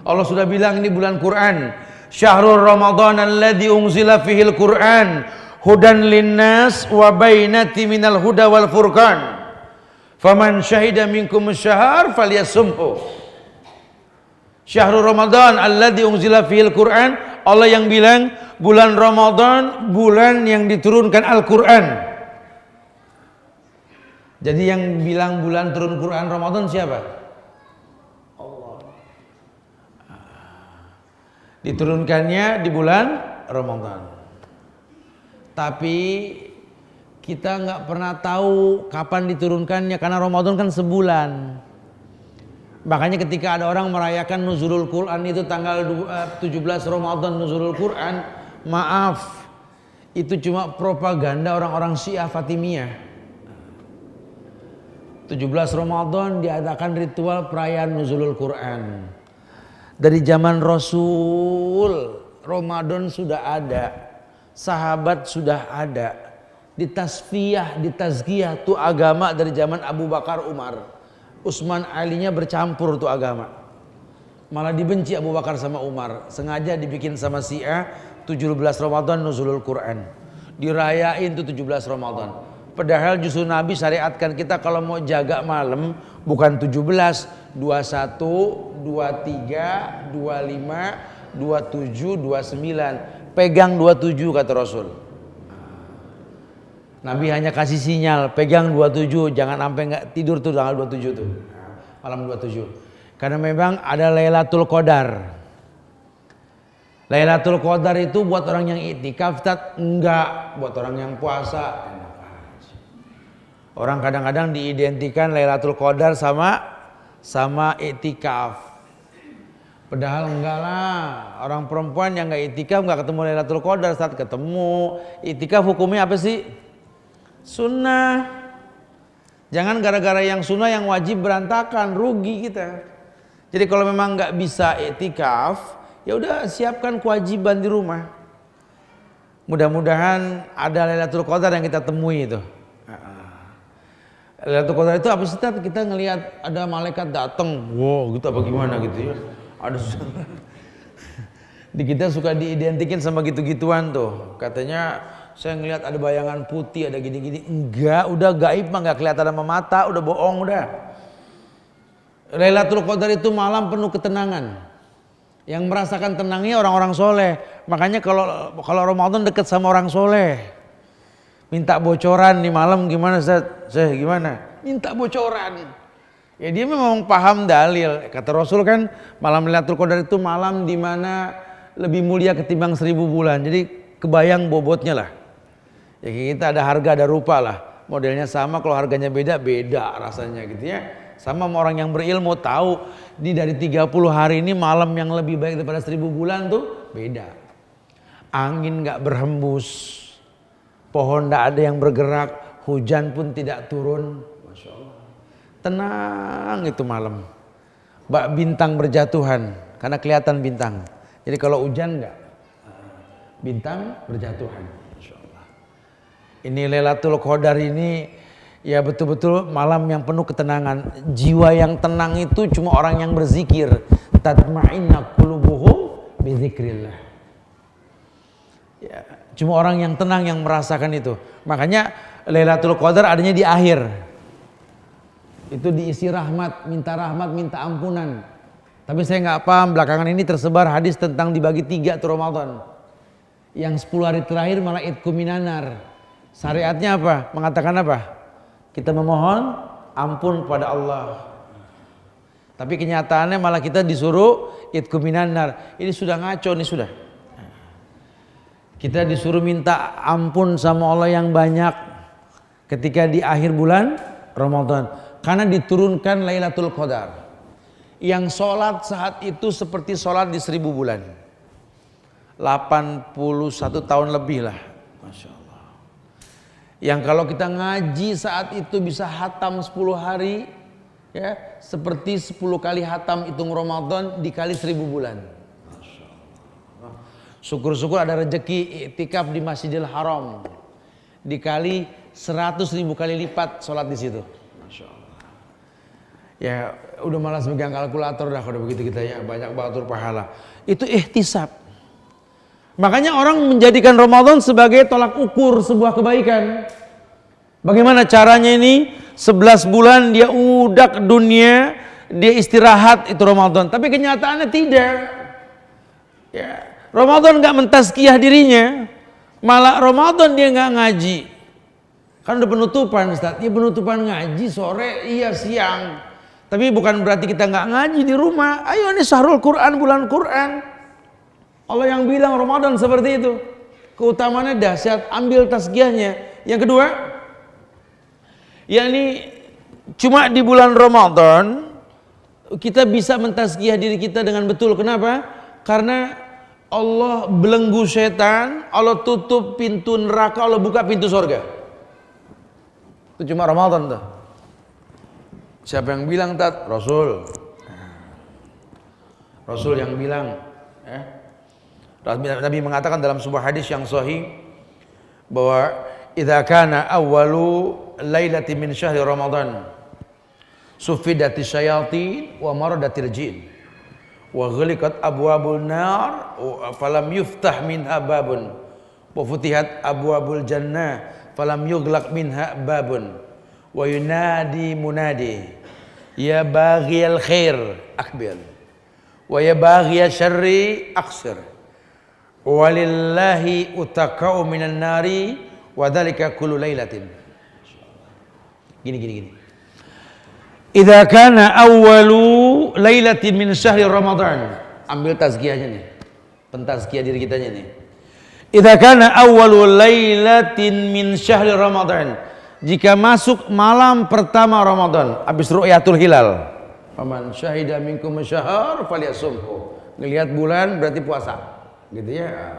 B: Allah sudah bilang ini bulan Quran. Syahrul Ramadan alladzi unzila fihil Quran hudan linnas wa bainati minal huda wal furqan. Faman syahida minkum asyhar falyasumhu. Syahrul Ramadan alladzi unzila fihil Qur'an. Allah yang bilang bulan Ramadan bulan yang diturunkan Al-Qur'an. Jadi yang bilang bulan turun Quran Ramadan siapa? Allah. Diturunkannya di bulan Ramadan. Tapi kita nggak pernah tahu kapan diturunkannya karena Ramadan kan sebulan. Makanya ketika ada orang merayakan Nuzulul Quran itu tanggal 17 Ramadan Nuzulul Quran, maaf, itu cuma propaganda orang-orang Syiah Fatimiyah. 17 Ramadan diadakan ritual perayaan Nuzulul Quran. Dari zaman Rasul Ramadan sudah ada, sahabat sudah ada, ditasfiyah, ditazkiyah tuh agama dari zaman Abu Bakar, Umar, Utsman, Alinya bercampur tuh agama. Malah dibenci Abu Bakar sama Umar, sengaja dibikin sama Syiah 17 Ramadan Nuzulul Quran. Dirayain tuh 17 Ramadan. Padahal justru Nabi syariatkan kita kalau mau jaga malam bukan 17, 21, 23, 25, 27, 29. Pegang 27 kata Rasul. Nabi hanya kasih sinyal, pegang 27, jangan sampai nggak tidur tuh tanggal 27 tuh. Malam 27. Karena memang ada Lailatul Qadar. Lailatul Qadar itu buat orang yang iktikaf, enggak buat orang yang puasa. Orang kadang-kadang diidentikan Lailatul Qadar sama iktikaf. Padahal enggak lah. Orang perempuan yang enggak iktikaf enggak ketemu Lailatul Qadar, saat ketemu. Iktikaf hukumnya apa sih? Sunnah. Jangan gara-gara yang sunnah yang wajib berantakan, rugi kita. Jadi kalau memang enggak bisa iktikaf, ya udah siapkan kewajiban di rumah. Mudah-mudahan ada Lailatul Qadar yang kita temui itu. Lailatul Qadar itu apa sih? Kita ngelihat ada malaikat datang, wow gitu apa gimana gitu ya. Ada di kita suka diidentikin sama gitu-gituan tuh. Katanya saya ngelihat ada bayangan putih, ada gini-gini. Enggak, udah gaib mah enggak kelihatan sama mata, udah bohong udah. Lailatul Qadar itu malam penuh ketenangan. Yang merasakan tenangnya orang-orang soleh. Makanya kalau Ramadan deket sama orang soleh, minta bocoran nih malam gimana Saya gimana? Minta bocoran. Ya dia memang paham dalil. Kata Rasul kan malam Lailatul Qadar itu malam di mana lebih mulia ketimbang 1000 bulan. Jadi kebayang bobotnya lah. Ya kita ada harga ada rupa lah. Modelnya sama, kalau harganya beda rasanya gitu ya. Sama orang yang berilmu tahu di dari 30 hari ini malam yang lebih baik daripada 1000 bulan tuh beda. Angin gak berhembus. Pohon tidak ada yang bergerak, hujan pun tidak turun. Masya Allah. Tenang itu malam. Bintang berjatuhan, karena kelihatan bintang. Jadi kalau hujan enggak, bintang berjatuhan. Masya Allah. Ini Lailatul Qadar ini ya betul-betul malam yang penuh ketenangan. Jiwa yang tenang itu cuma orang yang berzikir. Tatma'inna qulubuhum bizikrillah. Ya. Cuma orang yang tenang yang merasakan itu. Makanya Lailatul Qadar adanya di akhir. Itu diisi rahmat, minta ampunan. Tapi saya nggak paham belakangan ini tersebar hadis tentang dibagi 3 tuh Ramadan. Yang 10 hari terakhir malah idku minanar. Syariatnya apa? Mengatakan apa? Kita memohon ampun kepada Allah. Tapi kenyataannya malah kita disuruh idku minanar. Ini sudah ngaco nih sudah. Kita disuruh minta ampun sama Allah yang banyak ketika di akhir bulan Ramadan. Karena diturunkan Lailatul Qadar. Yang sholat saat itu seperti sholat di 1000 bulan. 81 tahun lebih lah. Masya Allah. Yang kalau kita ngaji saat itu bisa hatam 10 hari. Ya, seperti 10 kali hatam hitung Ramadan dikali 1000 bulan. Syukur-syukur ada rezeki iktikaf di Masjidil Haram. Dikali 100.000 kali lipat sholat di situ. Masya Allah. Ya udah malas megang kalkulator dah kalau begitu kita ya. Banyak banget pahala. Itu ihtisab. Makanya orang menjadikan Ramadan sebagai tolak ukur sebuah kebaikan. Bagaimana caranya ini? 11 bulan dia udak dunia, dia istirahat, itu Ramadan. Tapi kenyataannya tidak. Ya, Ramadan nggak mentazkiyah dirinya, malah Ramadan dia nggak ngaji. Kan udah penutupan, Ustaz. Ya penutupan ngaji sore, iya siang. Tapi bukan berarti kita nggak ngaji di rumah. Ayo ini syahrul Quran, bulan Quran. Allah yang bilang Ramadan seperti itu. Keutamaannya dahsyat, ambil tazkiyahnya. Yang kedua, yakni cuma di bulan Ramadan kita bisa mentazkiyah diri kita dengan betul. Kenapa? Karena Allah belenggu setan, Allah tutup pintu neraka, Allah buka pintu surga. Itu cuma Ramadan tuh. Siapa yang bilang tat? Rasul. Rasul yang bilang. Nabi mengatakan dalam sebuah hadis yang sahih bahwa idza kana awwalu lailati min syahri Ramadan sufidati syayatin wa maradatil jin wa ghaliqat abwabul nar falam yuftah minha babun wa futihat abwabul jannah falam yughlaq minha babun wa yunadi munadi ya baghiyal khair akbil wa ya baghiyal syarri aqsir walillahi utakau minan nari wa dzalika kullu lailatin. Gini. Idza kana awwalu lailatin min syahri Ramadan. Ambil tazkiyahnya nih. Pentazkiyah diri kitanya nih. Idza kana awwalu lailatin min syahri Ramadan. Jika masuk malam pertama Ramadan, habis ru'yatul hilal. Faman syahida minkum syahr falyasumhu. Ngelihat bulan berarti puasa. Gitu ya.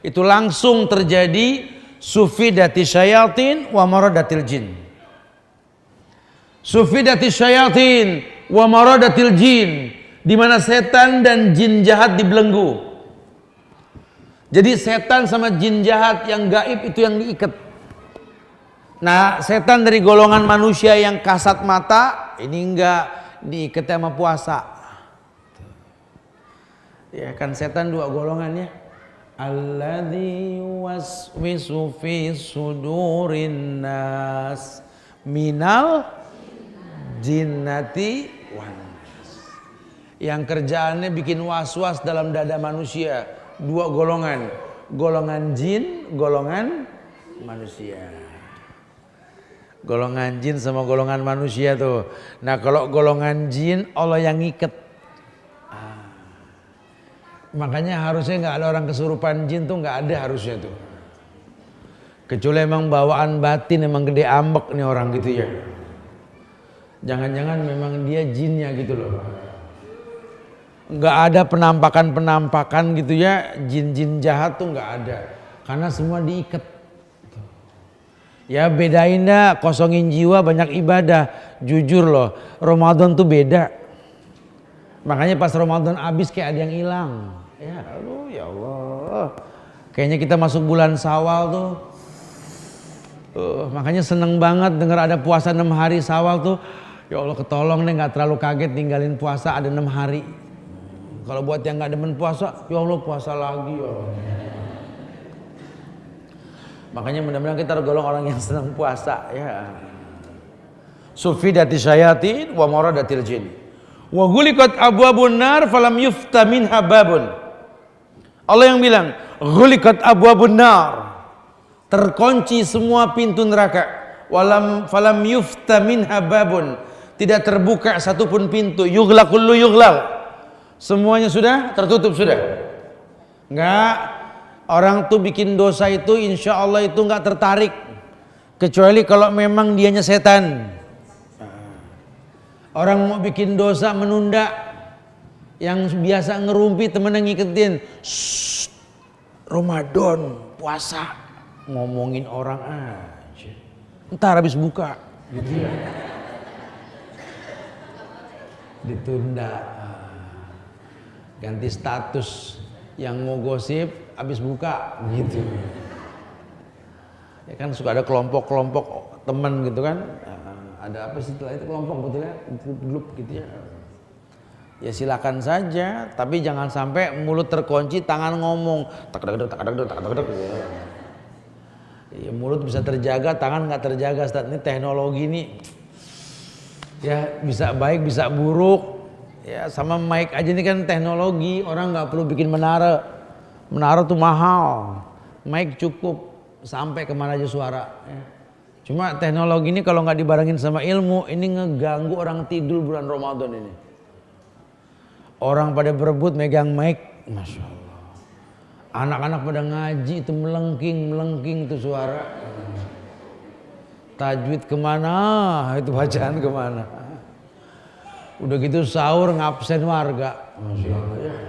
B: Itu langsung terjadi sufidati syayatin wa maradatil jin. Sufidati syayatin wa maradatil jin, di mana setan dan jin jahat dibelenggu. Jadi setan sama jin jahat yang gaib itu yang diikat. Nah, setan dari golongan manusia yang kasat mata ini enggak diikat sama puasa. Ya kan setan dua golongan ya. Alladzi waswisu fi sudurin nas minal jinnati wan nas. Yang kerjaannya bikin was-was dalam dada manusia. Dua golongan, golongan jin, golongan manusia. Golongan jin sama golongan manusia tuh. Nah, kalau golongan jin Allah yang ngiket. Makanya harusnya nggak ada orang kesurupan jin tuh, nggak ada harusnya tuh. Kecuali emang bawaan batin emang gede ambek nih orang gitu ya. Jangan-jangan memang dia jinnya gitu loh. Nggak ada penampakan gitu ya, jin-jin jahat tuh nggak ada. Karena semua diikat. Ya bedain dah, kosongin jiwa banyak ibadah. Jujur loh, Ramadan tuh beda. Makanya pas Ramadan habis kayak ada yang hilang. Ya aduh ya Allah. Kayaknya kita masuk bulan Syawal tuh. Makanya seneng banget dengar ada puasa 6 hari Syawal tuh. Ya Allah ketolong deh, gak terlalu kaget tinggalin puasa ada 6 hari. Kalau buat yang gak demen puasa, ya Allah puasa lagi ya Allah. Makanya mudah-mudahan kita tergolong orang yang senang puasa ya. Sufidati syayatin wa maradatil jin. Wa ghuliqat abwabun nar falam yufta minha babun. Allah yang bilang, ghuliqat abwabun nar. Terkunci semua pintu neraka. Falam yufta minha babun. Tidak terbuka satupun pintu. Yughlaq kullu yughlaq. Semuanya sudah tertutup sudah. Enggak. Orang tuh bikin dosa itu insya Allah itu enggak tertarik. Kecuali kalau memang dianya setan. Orang mau bikin dosa menunda. Yang biasa ngerumpi temen yang ngiketin. Ramadan puasa. Ngomongin orang aja. Ntar habis buka. Gitu ya. Ditunda. Ganti status. Yang mau gosip habis buka. Gitu. Ya kan suka ada kelompok-kelompok teman gitu kan. Ada apa sih setelah itu kelompok betulnya. Grup gitu ya. ya silakan saja, tapi jangan sampai mulut terkunci, tangan ngomong tak tak. Ya, mulut bisa terjaga, tangan nggak terjaga. Ustaz, ini teknologi ini ya bisa baik bisa buruk. Ya sama mic aja ini kan teknologi, orang nggak perlu bikin menara. Menara tuh mahal, mic cukup sampai kemana aja suara. Ya. Cuma teknologi ini kalau nggak dibarengin sama ilmu, ini ngeganggu orang tidur bulan Ramadan ini. Orang pada berebut megang mic, masya Allah. Anak-anak pada ngaji itu melengking itu suara. Tajwid kemana, itu bacaan kemana. Udah gitu sahur ngabsen warga, masya Allah.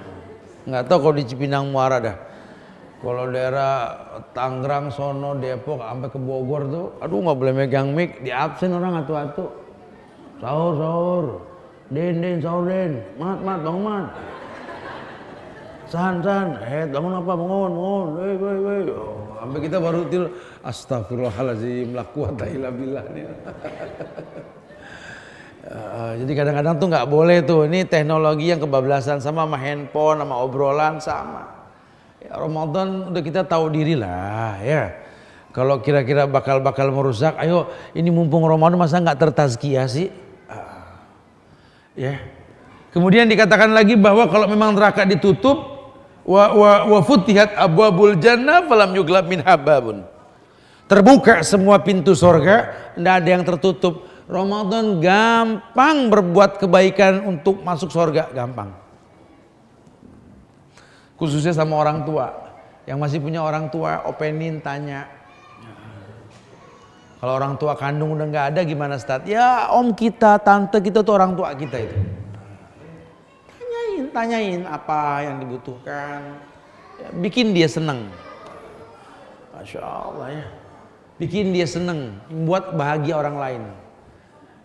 B: Nggak tahu kalau di Cipinang Muara dah. Kalau daerah Tangerang, Sono, Depok, sampai ke Bogor tuh, aduh nggak boleh megang mic, di absen orang atu-atu. Sahur. Den, sahur den, mat, bangun mat. San, bangun apa, bangun, woi. Sampai kita baru tidur, astagfirullahaladzim, la quwata illa billah. Jadi kadang-kadang tuh nggak boleh tuh, ini teknologi yang kebablasan sama handphone, sama obrolan sama. Ya, Ramadan udah kita tahu diri lah ya. Kalau kira-kira bakal merusak, ayo ini mumpung Ramadan masa nggak tertazkiyah sih? Ya. Kemudian dikatakan lagi bahwa kalau memang neraka ditutup wa futihat abwabul jannah falam yuglab minha babun. Terbuka semua pintu surga, tidak ada yang tertutup. Ramadan gampang berbuat kebaikan untuk masuk surga, gampang. Khususnya sama orang tua. Yang masih punya orang tua, openin tanya. Kalau orang tua kandung udah nggak ada gimana Ustaz? Ya om kita, tante kita tuh orang tua kita itu. Tanyain apa yang dibutuhkan. Ya, bikin dia seneng. Masya Allah ya. Bikin dia seneng, buat bahagia orang lain.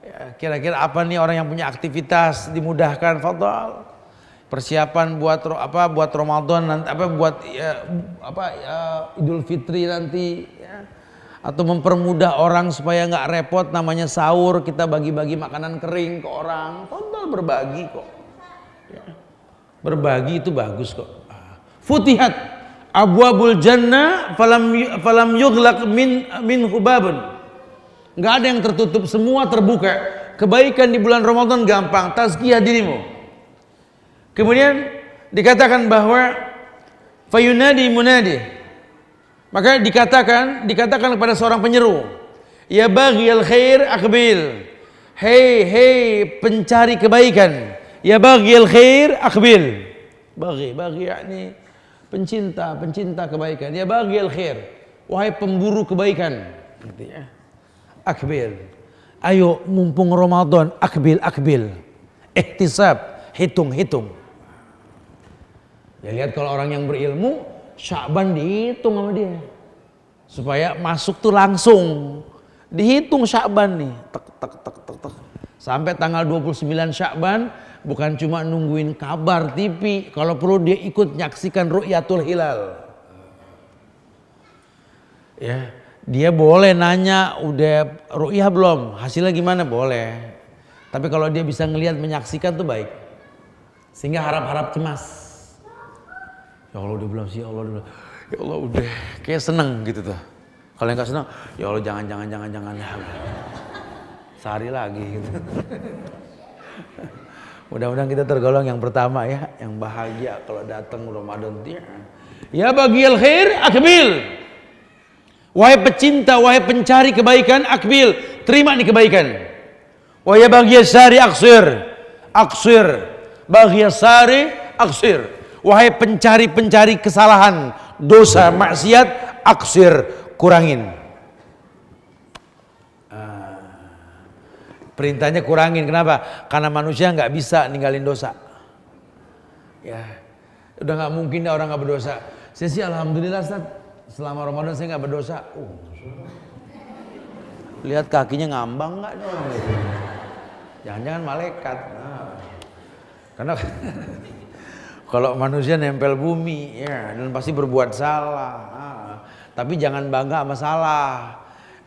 B: Ya, kira-kira apa nih orang yang punya aktivitas dimudahkan, fadhal. Persiapan buat Ramadan nanti, buat Idul Fitri nanti ya. Atau mempermudah orang supaya nggak repot, namanya sahur kita bagi-bagi makanan kering ke orang, total berbagi kok ya. Berbagi itu bagus kok. Futihat abwabul jannah falam yughlaq min hubabun. Nggak ada yang tertutup, semua terbuka. Kebaikan di bulan Ramadan gampang, tazkiyah dirimu. Kemudian dikatakan bahwa fayunadi munadi. Maka dikatakan kepada seorang penyeru, ya baghiyal khair aqbil. Hei pencari kebaikan. Ya baghiyal khair aqbil. Baghi yakni pencinta kebaikan. Ya baghiyal khair, wahai pemburu kebaikan. Gitu ya. Aqbil. Ayo mumpung Ramadan, aqbil. Ihtisab, hitung. Ya lihat kalau orang yang berilmu, Sya'ban dihitung sama dia supaya masuk tuh langsung dihitung Sya'ban nih tek. Sampai tanggal 29 Sya'ban bukan cuma nungguin kabar TV, kalau perlu dia ikut nyaksikan ru'yatul hilal ya. Dia boleh nanya udah ru'yah belum, hasilnya gimana, boleh. Tapi kalau dia bisa ngelihat menyaksikan tuh baik, sehingga harap-harap cemas. Ya Allah udah belum sih, ya Allah udah, kayak seneng gitu tuh. Kalau yang gak seneng, ya Allah jangan ya. Sehari lagi gitu. Mudah-mudahan kita tergolong yang pertama ya, yang bahagia kalau datang Ramadan dia. Ya baghiyal khair aqbil. Wahai pecinta, wahai pencari kebaikan, aqbil, terima nih kebaikan. Wa ya baghiyas sari aqsir. Baghiyas sari aqsir. Wahai pencari kesalahan, dosa, maksiat, aksir, kurangin. Perintahnya kurangin, kenapa? Karena manusia nggak bisa ninggalin dosa. Ya, udah nggak mungkin orang nggak berdosa. Saya sih alhamdulillah Ustaz, selama Ramadan saya nggak berdosa. Lihat kakinya ngambang nggak dong? Jangan-jangan malaikat. Karena kalau manusia nempel bumi ya, dan pasti berbuat salah. Tapi jangan bangga sama salah.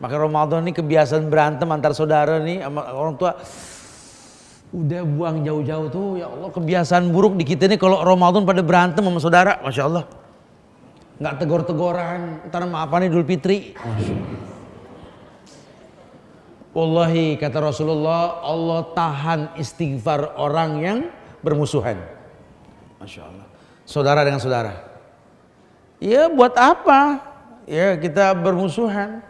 B: Maka Ramadan ini kebiasaan berantem antar saudara nih sama orang tua. Udah buang jauh-jauh tuh, ya Allah, kebiasaan buruk di kita nih kalau Ramadan pada berantem sama saudara, Masya Allah. Nggak tegor-tegoran, ntar maafan Idul Fitri. Wallahi kata Rasulullah, Allah tahan istighfar orang yang bermusuhan. Masya Allah. Saudara dengan saudara. Ya buat apa? Ya kita bermusuhan.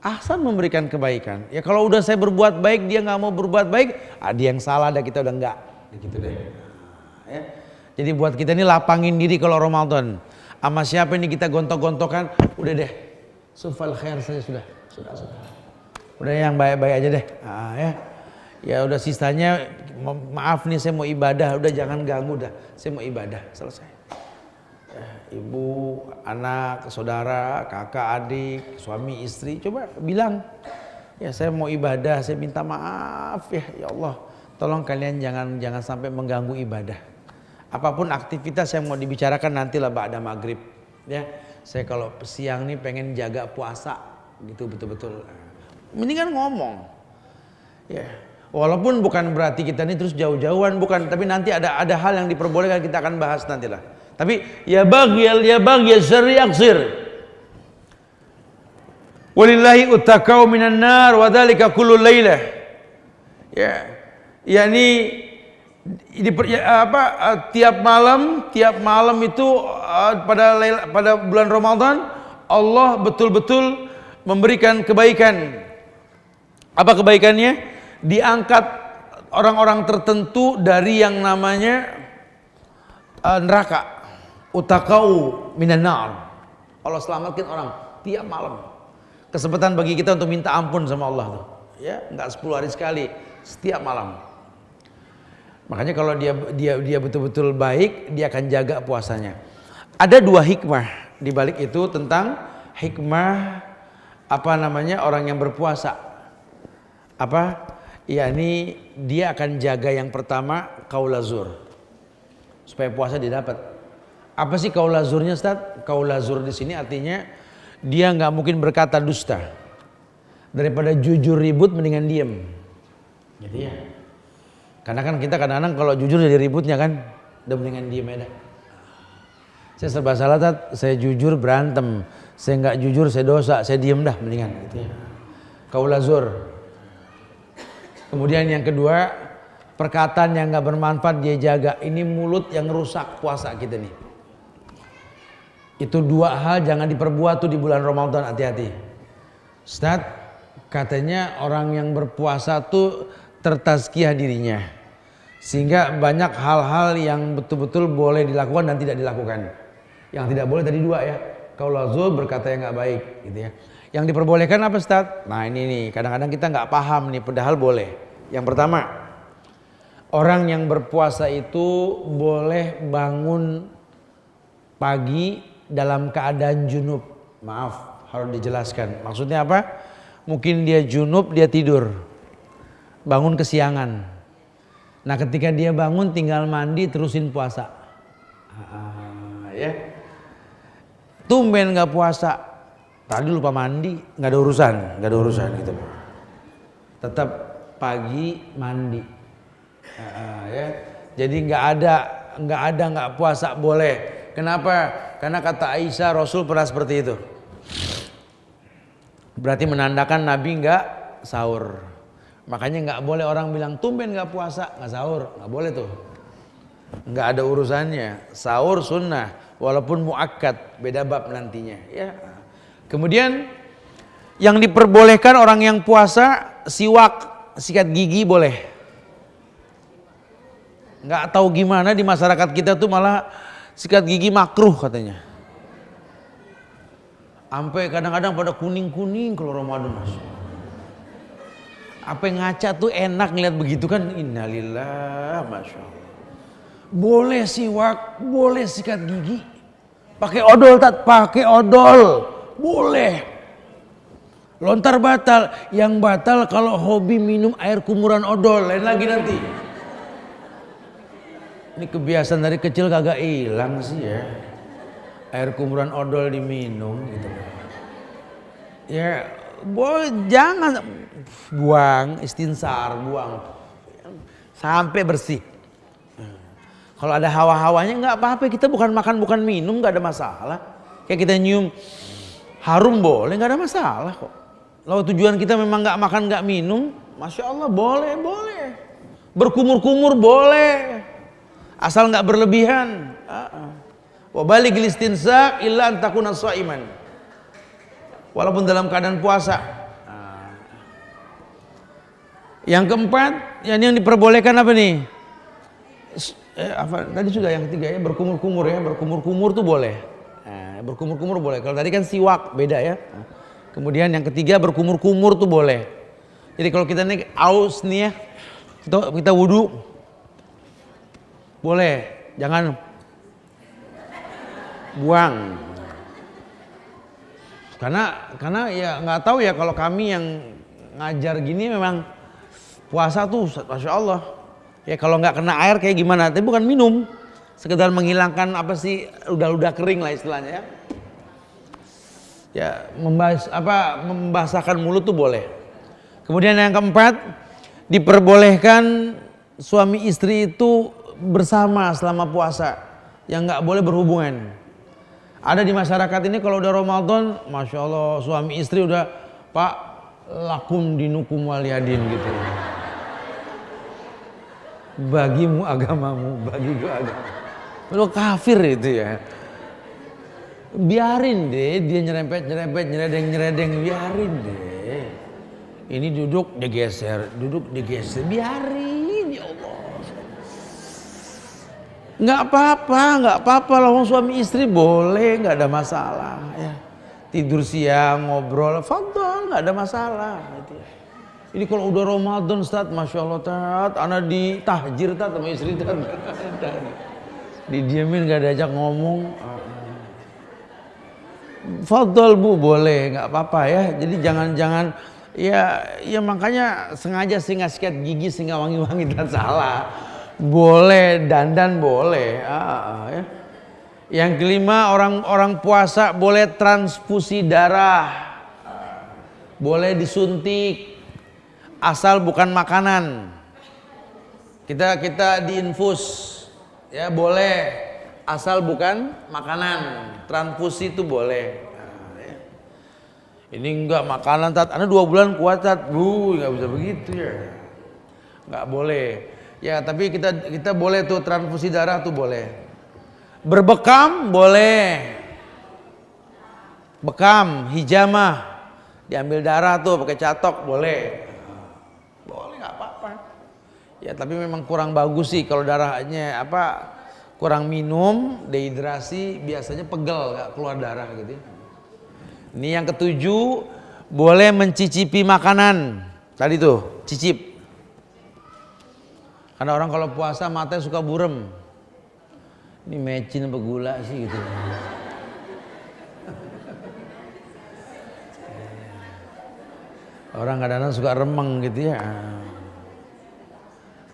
B: Ahsan memberikan kebaikan. Ya kalau udah saya berbuat baik, dia nggak mau berbuat baik, dia yang salah, dah kita udah enggak. Gitu deh. Ya. Jadi buat kita ini lapangin diri kalau Ramadan. Sama siapa ini kita gontok-gontokan, udah deh. Sufal khair saja sudah. Udah yang baik-baik aja deh. Ya udah sisanya maaf nih saya mau ibadah, udah jangan ganggu dah. Saya mau ibadah, selesai. Ibu, anak, saudara, kakak, adik, suami, istri, coba bilang, ya saya mau ibadah, saya minta maaf ya Allah, tolong kalian jangan sampai mengganggu ibadah. Apapun aktivitas yang mau dibicarakan nantilah ba'da maghrib. Ya, saya kalau siang nih pengen jaga puasa, gitu betul-betul. Mendingan ngomong, ya. Walaupun bukan berarti kita ini terus jauh-jauhan, bukan, tapi nanti ada hal yang diperbolehkan, kita akan bahas nantilah. Tapi ya baghiyal syarri yaksir. Walillahi utakau minan nar wa dzalika kullu lailah. Ya. Yani tiap malam itu pada bulan Ramadan Allah betul-betul memberikan kebaikan. Apa kebaikannya? Diangkat orang-orang tertentu dari yang namanya neraka. Utakau minan nar. Allah selamatkan orang tiap malam. Kesempatan bagi kita untuk minta ampun sama Allah tuh. Ya, enggak 10 hari sekali, setiap malam. Makanya kalau dia betul-betul baik, dia akan jaga puasanya. Ada 2 hikmah di balik itu tentang hikmah orang yang berpuasa. Yakni dia akan jaga yang pertama kaulazur. Supaya puasa didapat. Apa sih kaulazurnya, Ustaz? Kaulazur di sini artinya dia nggak mungkin berkata dusta. Daripada jujur ribut mendingan diem. Jadi ya. Karena kan kita kadang-kadang kalau jujur jadi ributnya kan, udah mendingan diem aja. Saya serba salah, Ustaz. Saya jujur berantem. Saya nggak jujur saya dosa. Saya diem dah mendingan. Gitu ya. Kaulazur. Kemudian yang kedua, perkataan yang nggak bermanfaat dia jaga. Ini mulut yang rusak puasa kita nih. Itu 2 hal jangan diperbuat tuh di bulan Ramadan, hati-hati. Ustaz, katanya orang yang berpuasa tuh tertazkiyah dirinya. Sehingga banyak hal-hal yang betul-betul boleh dilakukan dan tidak dilakukan. Yang tidak boleh tadi 2 ya. Kaulazur berkata yang nggak baik gitu ya. Yang diperbolehkan apa, Ustaz? Nah ini nih, kadang-kadang kita nggak paham nih, padahal boleh. Yang pertama, orang yang berpuasa itu boleh bangun pagi dalam keadaan junub. Maaf, harus dijelaskan. Maksudnya apa? Mungkin dia junub, dia tidur. Bangun kesiangan. Nah ketika dia bangun tinggal mandi terusin puasa. Ya. Tumben gak puasa. Tadi lupa mandi, gak ada urusan gitu. Tetap pagi mandi. Ya. Jadi nggak puasa boleh. Kenapa? Karena kata Aisyah Rasul pernah seperti itu. Berarti menandakan Nabi nggak sahur. Makanya nggak boleh orang bilang tumben nggak puasa, nggak sahur, nggak boleh tuh. Nggak ada urusannya. Sahur sunnah, walaupun muakkad, beda bab nantinya. Ya. Kemudian yang diperbolehkan orang yang puasa sikat gigi boleh. Nggak tahu gimana di masyarakat kita tuh malah sikat gigi makruh katanya. Sampai kadang-kadang pada kuning-kuning kalau Ramadan, Mas. Apa yang ngaca tuh enak ngeliat begitu kan? Innalillah, Masya Allah. Boleh siwak, boleh sikat gigi. Pakai odol, pakai odol. Boleh. Lontar batal. Yang batal kalau hobi minum air kumuran odol. Lain lagi nanti. Ini kebiasaan dari kecil kagak hilang sih ya. Air kumuran odol diminum gitu. Ya, jangan buang istinsar, buang. sampai bersih. Kalau ada hawa-hawanya nggak apa-apa, kita bukan makan bukan minum, nggak ada masalah. Kayak kita nyium harum boleh, nggak ada masalah kok. Kalau tujuan kita memang nggak makan nggak minum, masya Allah boleh. Berkumur-kumur boleh, asal nggak berlebihan. Wa baligil istinsak illa an takuna shaiman. Walaupun dalam keadaan puasa. Yang keempat, yang diperbolehkan apa nih? Tadi sudah yang ketiga ya, berkumur-kumur ya, berkumur-kumur tuh boleh. Berkumur-kumur boleh. Kalau tadi kan siwak beda ya. Kemudian yang ketiga berkumur-kumur tuh boleh. Jadi kalau kita nih aus nih ya, kita wudu boleh, jangan buang. Karena ya nggak tahu ya, kalau kami yang ngajar gini memang puasa tuh masya Allah. Ya kalau nggak kena air kayak gimana? Tapi bukan minum, sekedar menghilangkan apa sih ludah-ludah kering lah istilahnya ya. Ya membasahkan mulut tuh boleh. Kemudian yang keempat, diperbolehkan suami istri itu bersama selama puasa, yang nggak boleh berhubungan. Ada di masyarakat ini kalau udah Ramadan, masya Allah suami istri udah Pak lakum dinukum waliyadin gitu. Bagimu agamamu, bagiku agama. Lu kafir itu ya. Biarin deh dia nyerempet, nyeredeng, biarin deh. Ini duduk digeser, biarin ya Allah. Nggak apa-apa lah, suami istri boleh, nggak ada masalah ya. Tidur siang, ngobrol, fadhol, nggak ada masalah gitu ya. Ini kalau udah Ramadan Ustaz, masya Allah Tat, anak ditahjir Tat sama istri Tat. Didiemin gak diajak ngomong. Fadhol Bu, boleh, nggak apa-apa ya. Jadi jangan ya makanya sengaja sehingga sikat gigi sehingga wangi-wangi dan salah. Boleh, dandan boleh. Ya. Yang kelima, orang puasa boleh transfusi darah. Boleh disuntik. Asal bukan makanan. Kita diinfus ya boleh, asal bukan makanan. Transfusi itu boleh. Ya. Ini enggak makanan Tat, Anda 2 bulan kuat Tat, Bu, nggak bisa begitu ya. Nggak boleh. Ya tapi kita boleh tuh transfusi darah tuh boleh. Berbekam boleh. Bekam, hijamah, diambil darah tuh pakai catok boleh. Boleh, nggak apa-apa. Ya tapi memang kurang bagus sih kalau darahnya kurang minum, dehidrasi, biasanya pegel, nggak keluar darah gitu. Ini yang ketujuh, boleh mencicipi makanan. Tadi tuh cicip. Karena orang kalau puasa matanya suka burem. Ini mecin apa gula sih gitu. Orang kadang-kadang suka remeng gitu ya.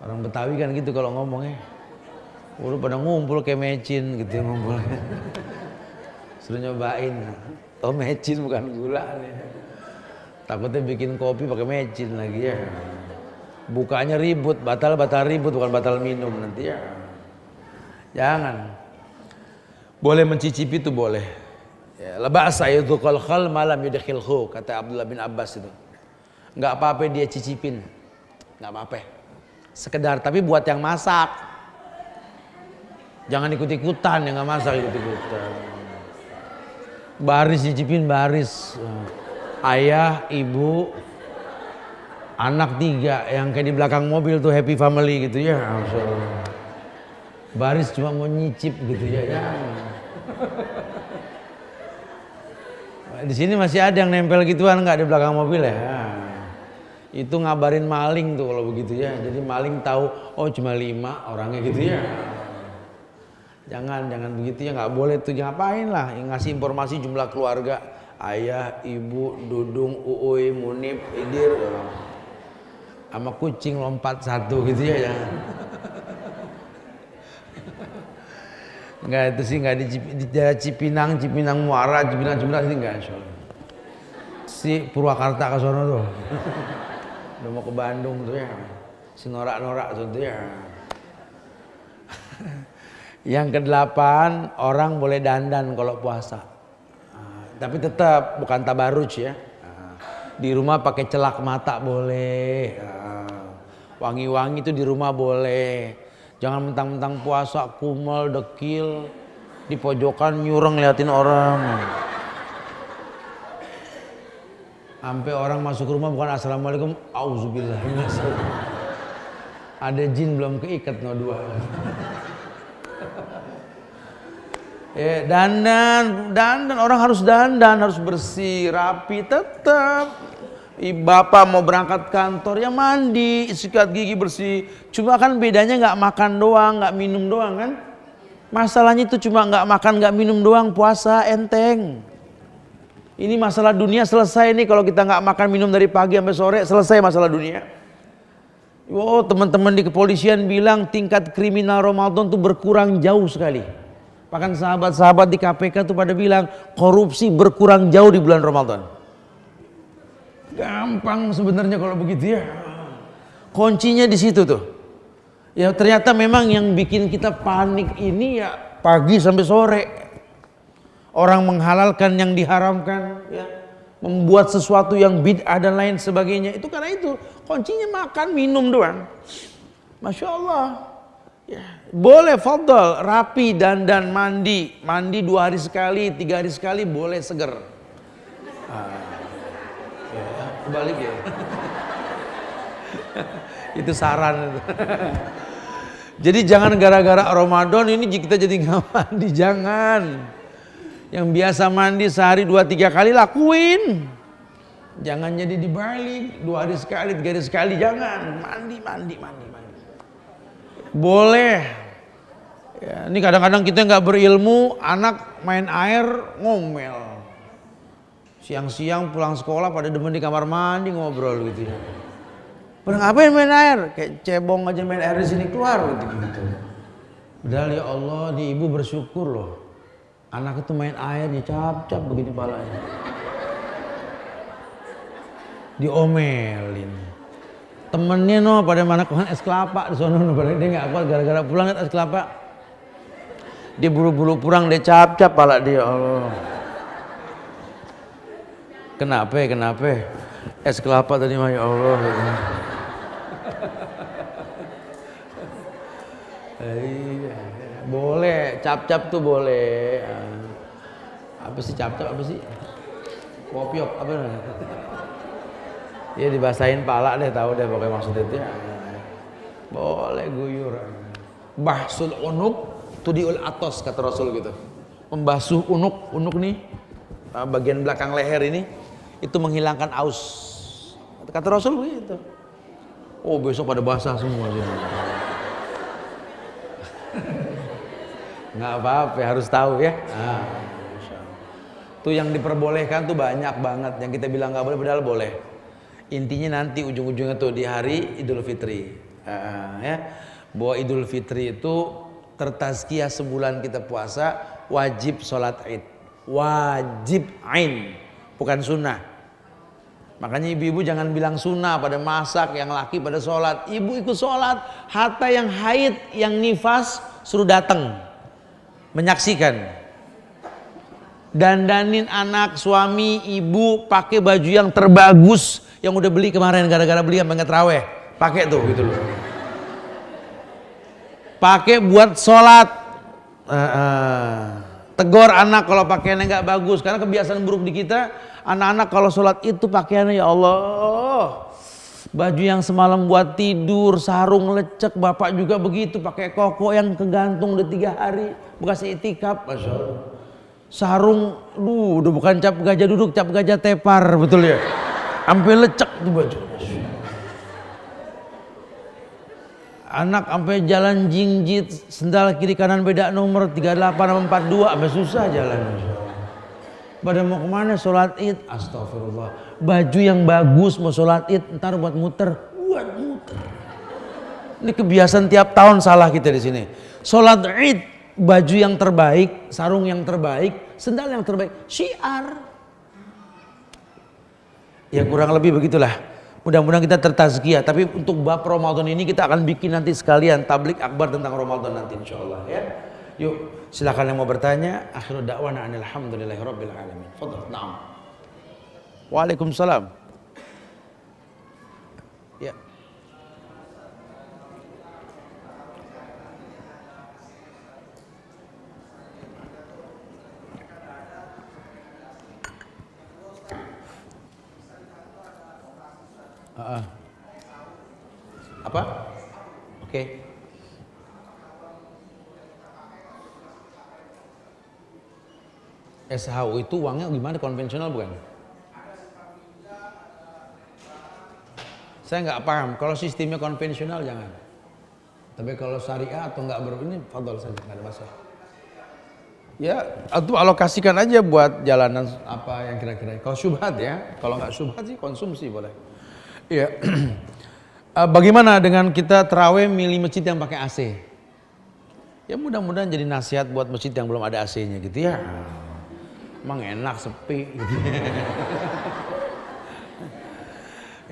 B: Orang Betawi kan gitu kalau ngomongnya. Udah pada ngumpul kayak mecin gitu ya ngumpulnya. Suruh nyobain. Oh mecin bukan gula nih. Takutnya bikin kopi pakai mecin lagi ya. Bukanya ribut, batal ribut bukan batal minum nanti ya. Jangan. Boleh mencicipi itu boleh. Ya, la ba'sa yudhqal khal malam yudkhilhu, kata Abdullah bin Abbas itu. Nggak apa-apa dia cicipin, nggak apa-apa. Sekedar, tapi buat yang masak. Jangan ikut-ikutan yang nggak masak, ikut-ikutan. Baris cicipin baris. Ayah, ibu, anak 3 yang kayak di belakang mobil tuh happy family gitu ya. Baris cuma mau nyicip gitu ya. Di sini masih ada yang nempel gituan nggak di belakang mobil ya. Itu ngabarin maling tuh kalau begitu ya. Jadi maling tahu oh cuma 5 orangnya gitu ya. Jangan begitu ya, nggak boleh tuh. Ngapain lah ngasih informasi jumlah keluarga, ayah, ibu, Dudung, Uui, Munib, Idir, sama kucing lompat 1 gitu ya. Enggak, itu sih nggak di Cipinang Muara, Cipinang sih enggak. Si Purwakarta ke sono tuh. Udah mau ke Bandung tuh ya. Si norak-norak itu ya. Yang kedelapan, orang boleh dandan kalau puasa. Tapi tetap bukan tabaruj ya. Di rumah pakai celak mata boleh. Wangi-wangi itu di rumah boleh. Jangan mentang-mentang puasa kumel, dekil, di pojokan nyureng liatin orang. Sampai orang masuk rumah bukan assalamualaikum, auzubillah. Ada jin belum keikat no dua. Dandan orang harus dandan, harus bersih, rapi tetap. Bapak mau berangkat kantor ya mandi, sikat gigi bersih. Cuma kan bedanya nggak makan doang, nggak minum doang kan. Masalahnya itu cuma nggak makan, nggak minum doang, puasa enteng. Ini masalah dunia selesai nih kalau kita nggak makan minum dari pagi sampai sore, selesai masalah dunia. Oh, teman-teman di kepolisian bilang tingkat kriminal Ramadan tuh berkurang jauh sekali. Bahkan sahabat-sahabat di KPK tuh pada bilang korupsi berkurang jauh di bulan Ramadan. Gampang sebenarnya kalau begitu ya. Kuncinya di situ tuh. Ya ternyata memang yang bikin kita panik ini ya pagi sampai sore. Orang menghalalkan yang diharamkan ya. Membuat sesuatu yang bid'ah dan lain sebagainya. Itu karena itu kuncinya makan minum doang. Masya Allah ya, boleh fadl rapi dandan mandi 2 hari sekali 3 hari sekali boleh seger. Ya, kebalik ya. Itu saran itu. Jadi jangan gara-gara Ramadan ini kita jadi nggak mandi, jangan. Yang biasa mandi sehari 2-3 kali lakuin. Jangan jadi dibalik 2 hari sekali 3 hari sekali, jangan. Mandi. Boleh. Ya, ini kadang-kadang kita nggak berilmu, anak main air ngomel. Siang-siang pulang sekolah pada demen di kamar mandi ngobrol gitu ya. Pada ngapain main air? Kayak cebong aja main air di sini keluar gitu. Padahal ya Allah, di ibu bersyukur loh. Anak itu main air dicap-cap begini palanya. Diomelin. Temennya pada mana kan es kelapa di sono pada dia nggak kuat gara-gara pulang lihat es kelapa. Dia buru-buru pulang dia cap-cap pala dia, Allah. Kenapa? Es kelapa tadi mah ya Allah. Boleh, cap-cap tuh boleh. Apa sih cap-cap apa sih? Kopiok apa namanya? Ya dibasahin pala deh, tahu deh pokoknya maksudnya itu. Boleh guyur. Bahsul unuk tudiul atos kata Rasul gitu. Membasuh unuk nih bagian belakang leher ini itu menghilangkan aus. Kata Rasul begitu. Oh besok pada basah semua sih. Nggak apa-apa harus tahu ya. Tuh yang diperbolehkan tuh banyak banget. Yang kita bilang nggak boleh padahal boleh. Intinya nanti ujung-ujungnya tuh di hari Idul Fitri ya. Bahwa Idul Fitri itu tertazkiyah sebulan kita puasa wajib sholat id. Wajib ain, bukan sunnah. Makanya ibu-ibu jangan bilang sunnah pada masak, yang laki pada sholat. Ibu ikut sholat, hatta yang haid, yang nifas suruh datang menyaksikan. Dandanin anak, suami, ibu pakai baju yang terbagus yang udah beli kemarin gara-gara beli sampai ngetraweh. Pakai tuh gitu loh. Pakai buat sholat. Tegur anak kalau pakaiannya nggak bagus karena kebiasaan buruk di kita. Anak-anak kalau sholat itu pakaiannya ya Allah. Baju yang semalam buat tidur, sarung lecek, bapak juga begitu pakai koko yang kegantung udah 3 hari bekas itikaf, Masya Allah. Sarung, udah bukan cap gajah duduk, cap gajah tepar, betul ya. Sampai lecek tuh baju. Anak sampai jalan jingjit, sendal kiri kanan beda nomor 38 sama 42, sampai susah jalan. Pada mau kemana sholat id? Astagfirullah. Baju yang bagus mau sholat id, ntar buat muter. Ini kebiasaan tiap tahun salah kita di sini. Sholat id, baju yang terbaik, sarung yang terbaik, sendal yang terbaik, syiar. Ya kurang lebih begitulah. Mudah-mudahan kita tertazkiyah. Tapi untuk bab Ramadan ini kita akan bikin nanti sekalian tablik akbar tentang Ramadan nanti insyaallah ya. Yuk, silakan yang mau bertanya. Akhiru da'wana alhamdulillahirabbil alamin. Fadhal. Naam. Waalaikumsalam. Ya. Apa? Oke. SHU itu uangnya gimana, konvensional bukan? Saya nggak paham. Kalau sistemnya konvensional jangan. Tapi kalau syariah atau nggak ini fadhol saja, nggak ada masalah. Ya, atau alokasikan aja buat jalanan apa yang kira-kira. Kalau syubhat ya, kalau nggak syubhat sih konsumsi boleh. Iya. Bagaimana dengan kita tarawih milih masjid yang pakai AC? Ya mudah-mudahan jadi nasihat buat masjid yang belum ada AC-nya gitu ya. Emang enak sepi gitu.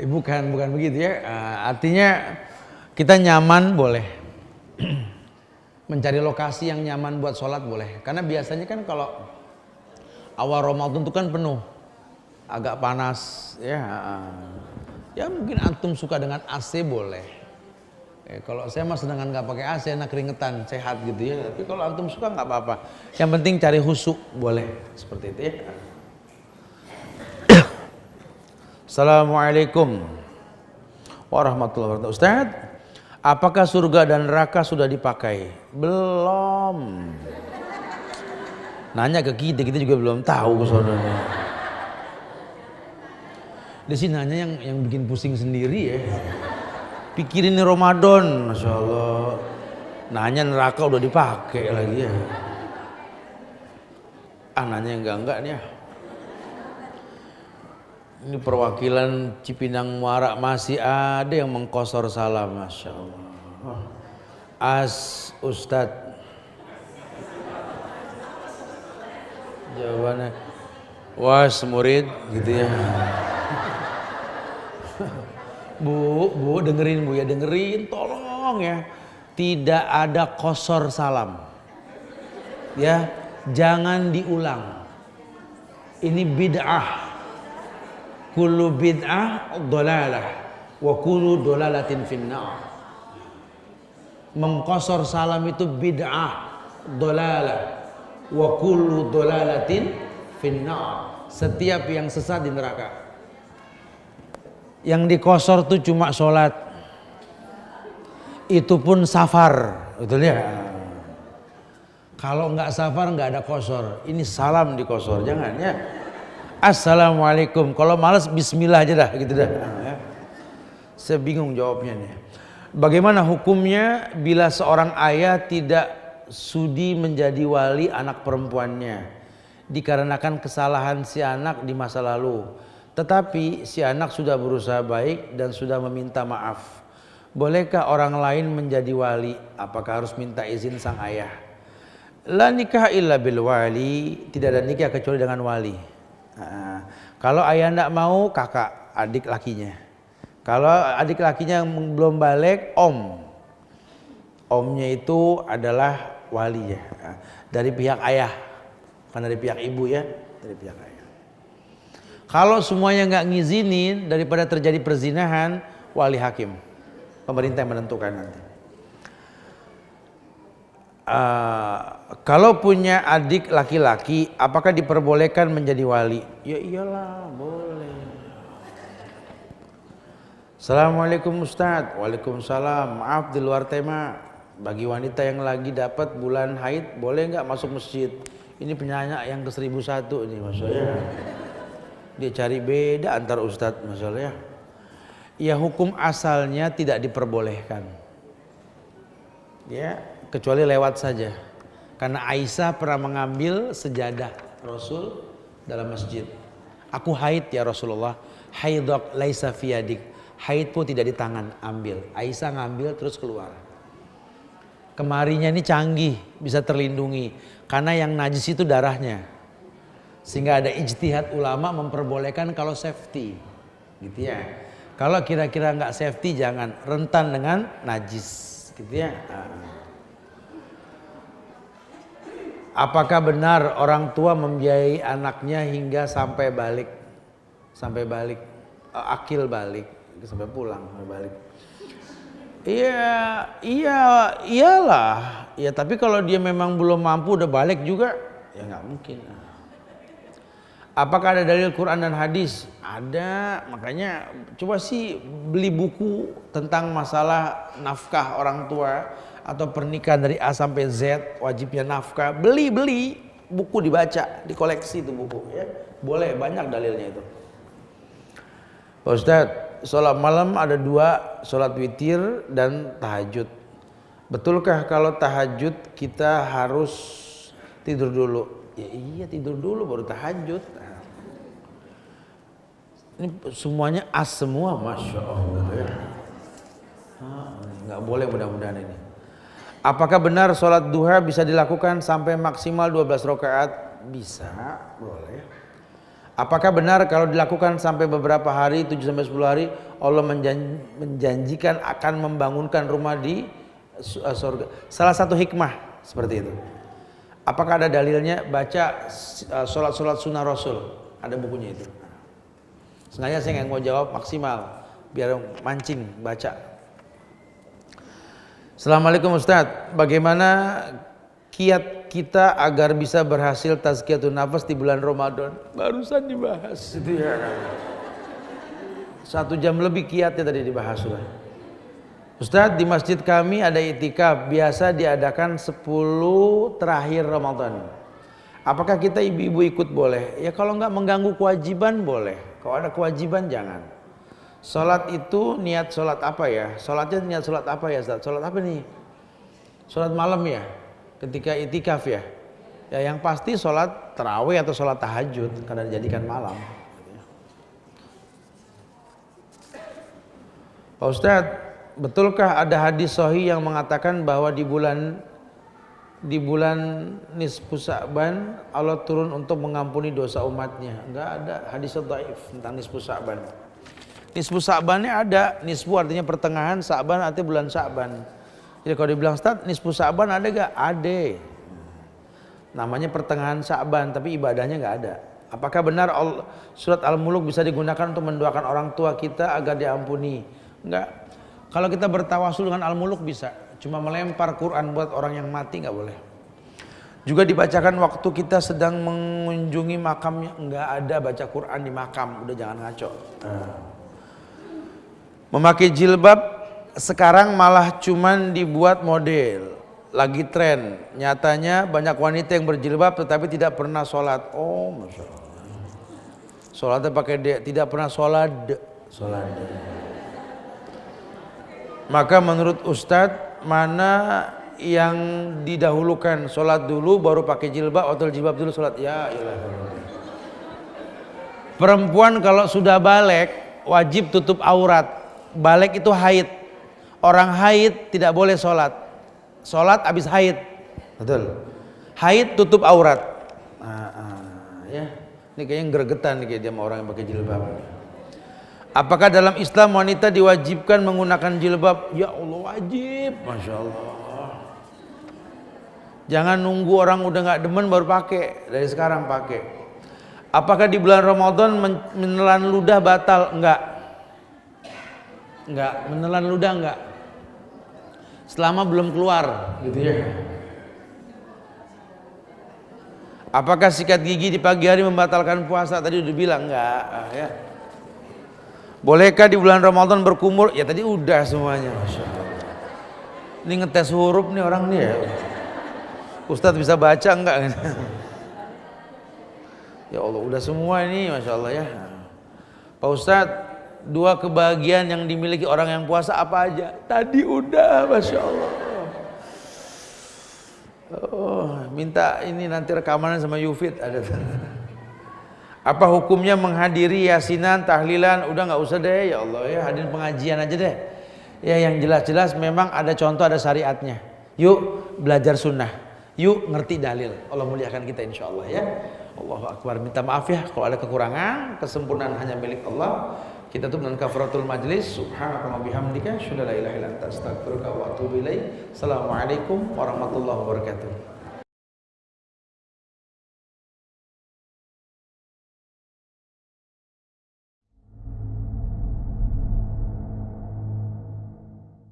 B: Bukan begitu ya. Artinya kita nyaman boleh. Mencari lokasi yang nyaman buat sholat boleh. Karena biasanya kan kalau awal Ramadan itu kan penuh. Agak panas ya. Ya mungkin antum suka dengan AC boleh. Kalau saya mah sedangkan nggak pakai AC, enak keringetan, sehat gitu ya. Tapi kalau antum suka nggak apa-apa. Yang penting cari khusyuk boleh seperti itu ya. Assalamualaikum warahmatullahi wabarakatuh. Ustaz, apakah surga dan neraka sudah dipakai? Belum. Nanya ke kita juga belum tahu saudara. Di sini nanya yang bikin pusing sendiri ya. Pikirin nih Ramadan, Masya Allah. Nanya neraka udah dipakai lagi ya. Nanya enggak nih ya. Ini perwakilan Cipinang Muara masih ada yang mengkosor salam, Masya Allah. Ustadz. Jawabannya, was murid gitu ya. Bu dengerin Bu ya, dengerin tolong ya. Tidak ada kosor salam. Ya, jangan diulang. Ini bid'ah. Kullu bid'ah dhalalah wa kullu dhalalatin finnar. Mengkosor salam itu bid'ah, dhalalah wa kullu dhalalatin finnar. Setiap yang sesat di neraka. Yang dikosor tuh cuma sholat. Itu pun safar, betul ya? Kalau nggak safar nggak ada kosor. Ini salam dikosor, jangan ya. Assalamualaikum. Kalau malas bismillah aja dah, gitu dah. Saya bingung jawabnya nih. Bagaimana hukumnya bila seorang ayah tidak sudi menjadi wali anak perempuannya dikarenakan kesalahan si anak di masa lalu? Tetapi si anak sudah berusaha baik dan sudah meminta maaf. Bolehkah orang lain menjadi wali? Apakah harus minta izin sang ayah? La nikah illa bil wali. Tidak ada nikah kecuali dengan wali. Kalau ayah tidak mau, kakak, adik lakinya. Kalau adik lakinya belum balik, om. Omnya itu adalah wali ya. Dari pihak ayah. Bukan dari pihak ibu ya. Dari pihak ayah. Kalau semuanya nggak ngizinin, daripada terjadi perzinahan, wali hakim, pemerintah yang menentukan nanti. Kalau punya adik laki-laki, apakah diperbolehkan menjadi wali? Ya iyalah, boleh. Assalamualaikum Ustadz. Waalaikumsalam. Maaf di luar tema. Bagi wanita yang lagi dapat bulan haid, boleh nggak masuk masjid? Ini penyanyi yang ke 1001 ini maksudnya. Dia cari beda antar ustadz masalahnya. Ya hukum asalnya tidak diperbolehkan. Ya, kecuali lewat saja. Karena Aisyah pernah mengambil sejadah Rasul dalam masjid. Aku haid ya Rasulullah. Haidok laisa fiyadik. Haid pun tidak di tangan, ambil. Aisyah ngambil terus keluar. Kemarinya ini canggih, bisa terlindungi. Karena yang najis itu darahnya. Sehingga ada ijtihad ulama memperbolehkan kalau safety, gitu ya. Kalau kira-kira nggak safety jangan, rentan dengan najis, gitu ya. Apakah benar orang tua membiayai anaknya hingga sampai balik, akil balik, sampai pulang, sampai balik? Iyalah. Ya tapi kalau dia memang belum mampu udah balik juga, ya nggak mungkin. Apakah ada dalil Quran dan hadis? Ada, makanya coba sih beli buku tentang masalah nafkah orang tua atau pernikahan dari A sampai Z, wajibnya nafkah. Beli buku, dibaca, dikoleksi itu buku ya. Boleh, banyak dalilnya itu. Pak Ustadz, sholat malam ada 2, sholat witir dan tahajud. Betulkah kalau tahajud kita harus tidur dulu? Ya iya, tidur dulu baru tahajud. Ini semuanya as semua, Masya Allah ya. Nggak boleh mudah-mudahan ini. Apakah benar sholat duha bisa dilakukan sampai maksimal 12 rakaat? Bisa, boleh. Apakah benar kalau dilakukan sampai beberapa hari, 7-10 hari, Allah menjanjikan akan membangunkan rumah di surga? Salah satu hikmah seperti itu. Apakah ada dalilnya? Baca sholat sunnah Rasul, ada bukunya itu. Sengaja saya nggak mau jawab maksimal, biar mancing baca. Assalamualaikum Ustadz, bagaimana kiat kita agar bisa berhasil tazkiyatun nafas di bulan Ramadan? Barusan dibahas itu ya. 1 jam lebih kiatnya tadi dibahas sudah. Ustadz, di masjid kami ada itikaf, biasa diadakan 10 terakhir Ramadan. Apakah kita ibu-ibu ikut boleh? Ya kalau nggak mengganggu kewajiban boleh. Kalau ada kewajiban jangan. Sholat itu niat sholat apa ya? Sholatnya niat sholat apa ya Ustaz? Sholat apa nih? Sholat malam ya? Ketika itikaf ya? Ya yang pasti sholat tarawih atau sholat tahajud karena dijadikan malam. Pak Ustadz, betulkah ada hadis sahih yang mengatakan bahwa di bulan nisfu Sya'ban Allah turun untuk mengampuni dosa umatnya? Enggak ada hadis dhaif tentang nisfu Sya'ban. Nisfu Sya'bannya ada, nisfu artinya pertengahan, Sya'ban artinya bulan Sya'ban. Jadi kalau dibilang Ustaz, nisfu Sya'ban ada enggak? Ada. Namanya pertengahan Sya'ban, tapi ibadahnya enggak ada. Apakah benar surat Al-Muluk bisa digunakan untuk mendoakan orang tua kita agar diampuni? Enggak. Kalau kita bertawasul dengan Al-Muluk bisa. Cuma melempar Quran buat orang yang mati nggak boleh. Juga dibacakan waktu kita sedang mengunjungi makamnya. Nggak ada baca Quran di makam. Udah jangan ngaco. Memakai jilbab sekarang malah cuman dibuat model. Lagi tren. Nyatanya banyak wanita yang berjilbab tetapi tidak pernah sholat. Oh Masya Allah. Sholatnya pakai D. Tidak pernah sholat. Maka menurut Ustadz, mana yang didahulukan, sholat dulu baru pakai jilbab atau jilbab dulu sholat? Ya ilah. Perempuan kalau sudah balik wajib tutup aurat. Balik itu haid. Orang haid tidak boleh sholat. Sholat habis haid. Betul. Haid tutup aurat. Ya. Ini kayaknya gregetan nih kayak dia sama orang yang pakai jilbab. Apakah dalam Islam wanita diwajibkan menggunakan jilbab? Ya Allah wajib, Masya Allah. Jangan nunggu orang udah nggak demen baru pakai, dari sekarang pakai. Apakah di bulan Ramadan menelan ludah batal? Enggak, menelan ludah enggak. Selama belum keluar, gitu ya. Apakah sikat gigi di pagi hari membatalkan puasa? Tadi udah bilang enggak, ya. Bolehkah di bulan Ramadan berkumur? Ya tadi udah semuanya. Masya Allah. Ini ngetes huruf nih orang nih ya. Ustadz bisa baca enggak? Ya Allah udah semua ini Masya Allah ya. Pak Ustadz, 2 kebahagiaan yang dimiliki orang yang puasa apa aja? Tadi udah Masya Allah. Oh, minta ini nanti rekamannya sama Yufid ada. Apa hukumnya menghadiri yasinan, tahlilan? Udah nggak usah deh ya Allah ya, hadirin pengajian aja deh. Ya yang jelas-jelas memang ada contoh, ada syariatnya. Yuk belajar sunnah, yuk ngerti dalil. Allah muliakan kita insya Allah ya. Allahu Akbar. Minta maaf ya kalau ada kekurangan, kesempurnaan hanya milik Allah. Kita tutup dengan kafaratul majlis. Subhanakallahumma bihamdika, asyhadu an la ilaha illa anta, astaghfiruka wa atubu ilaik. Assalamualaikum warahmatullahi wabarakatuh.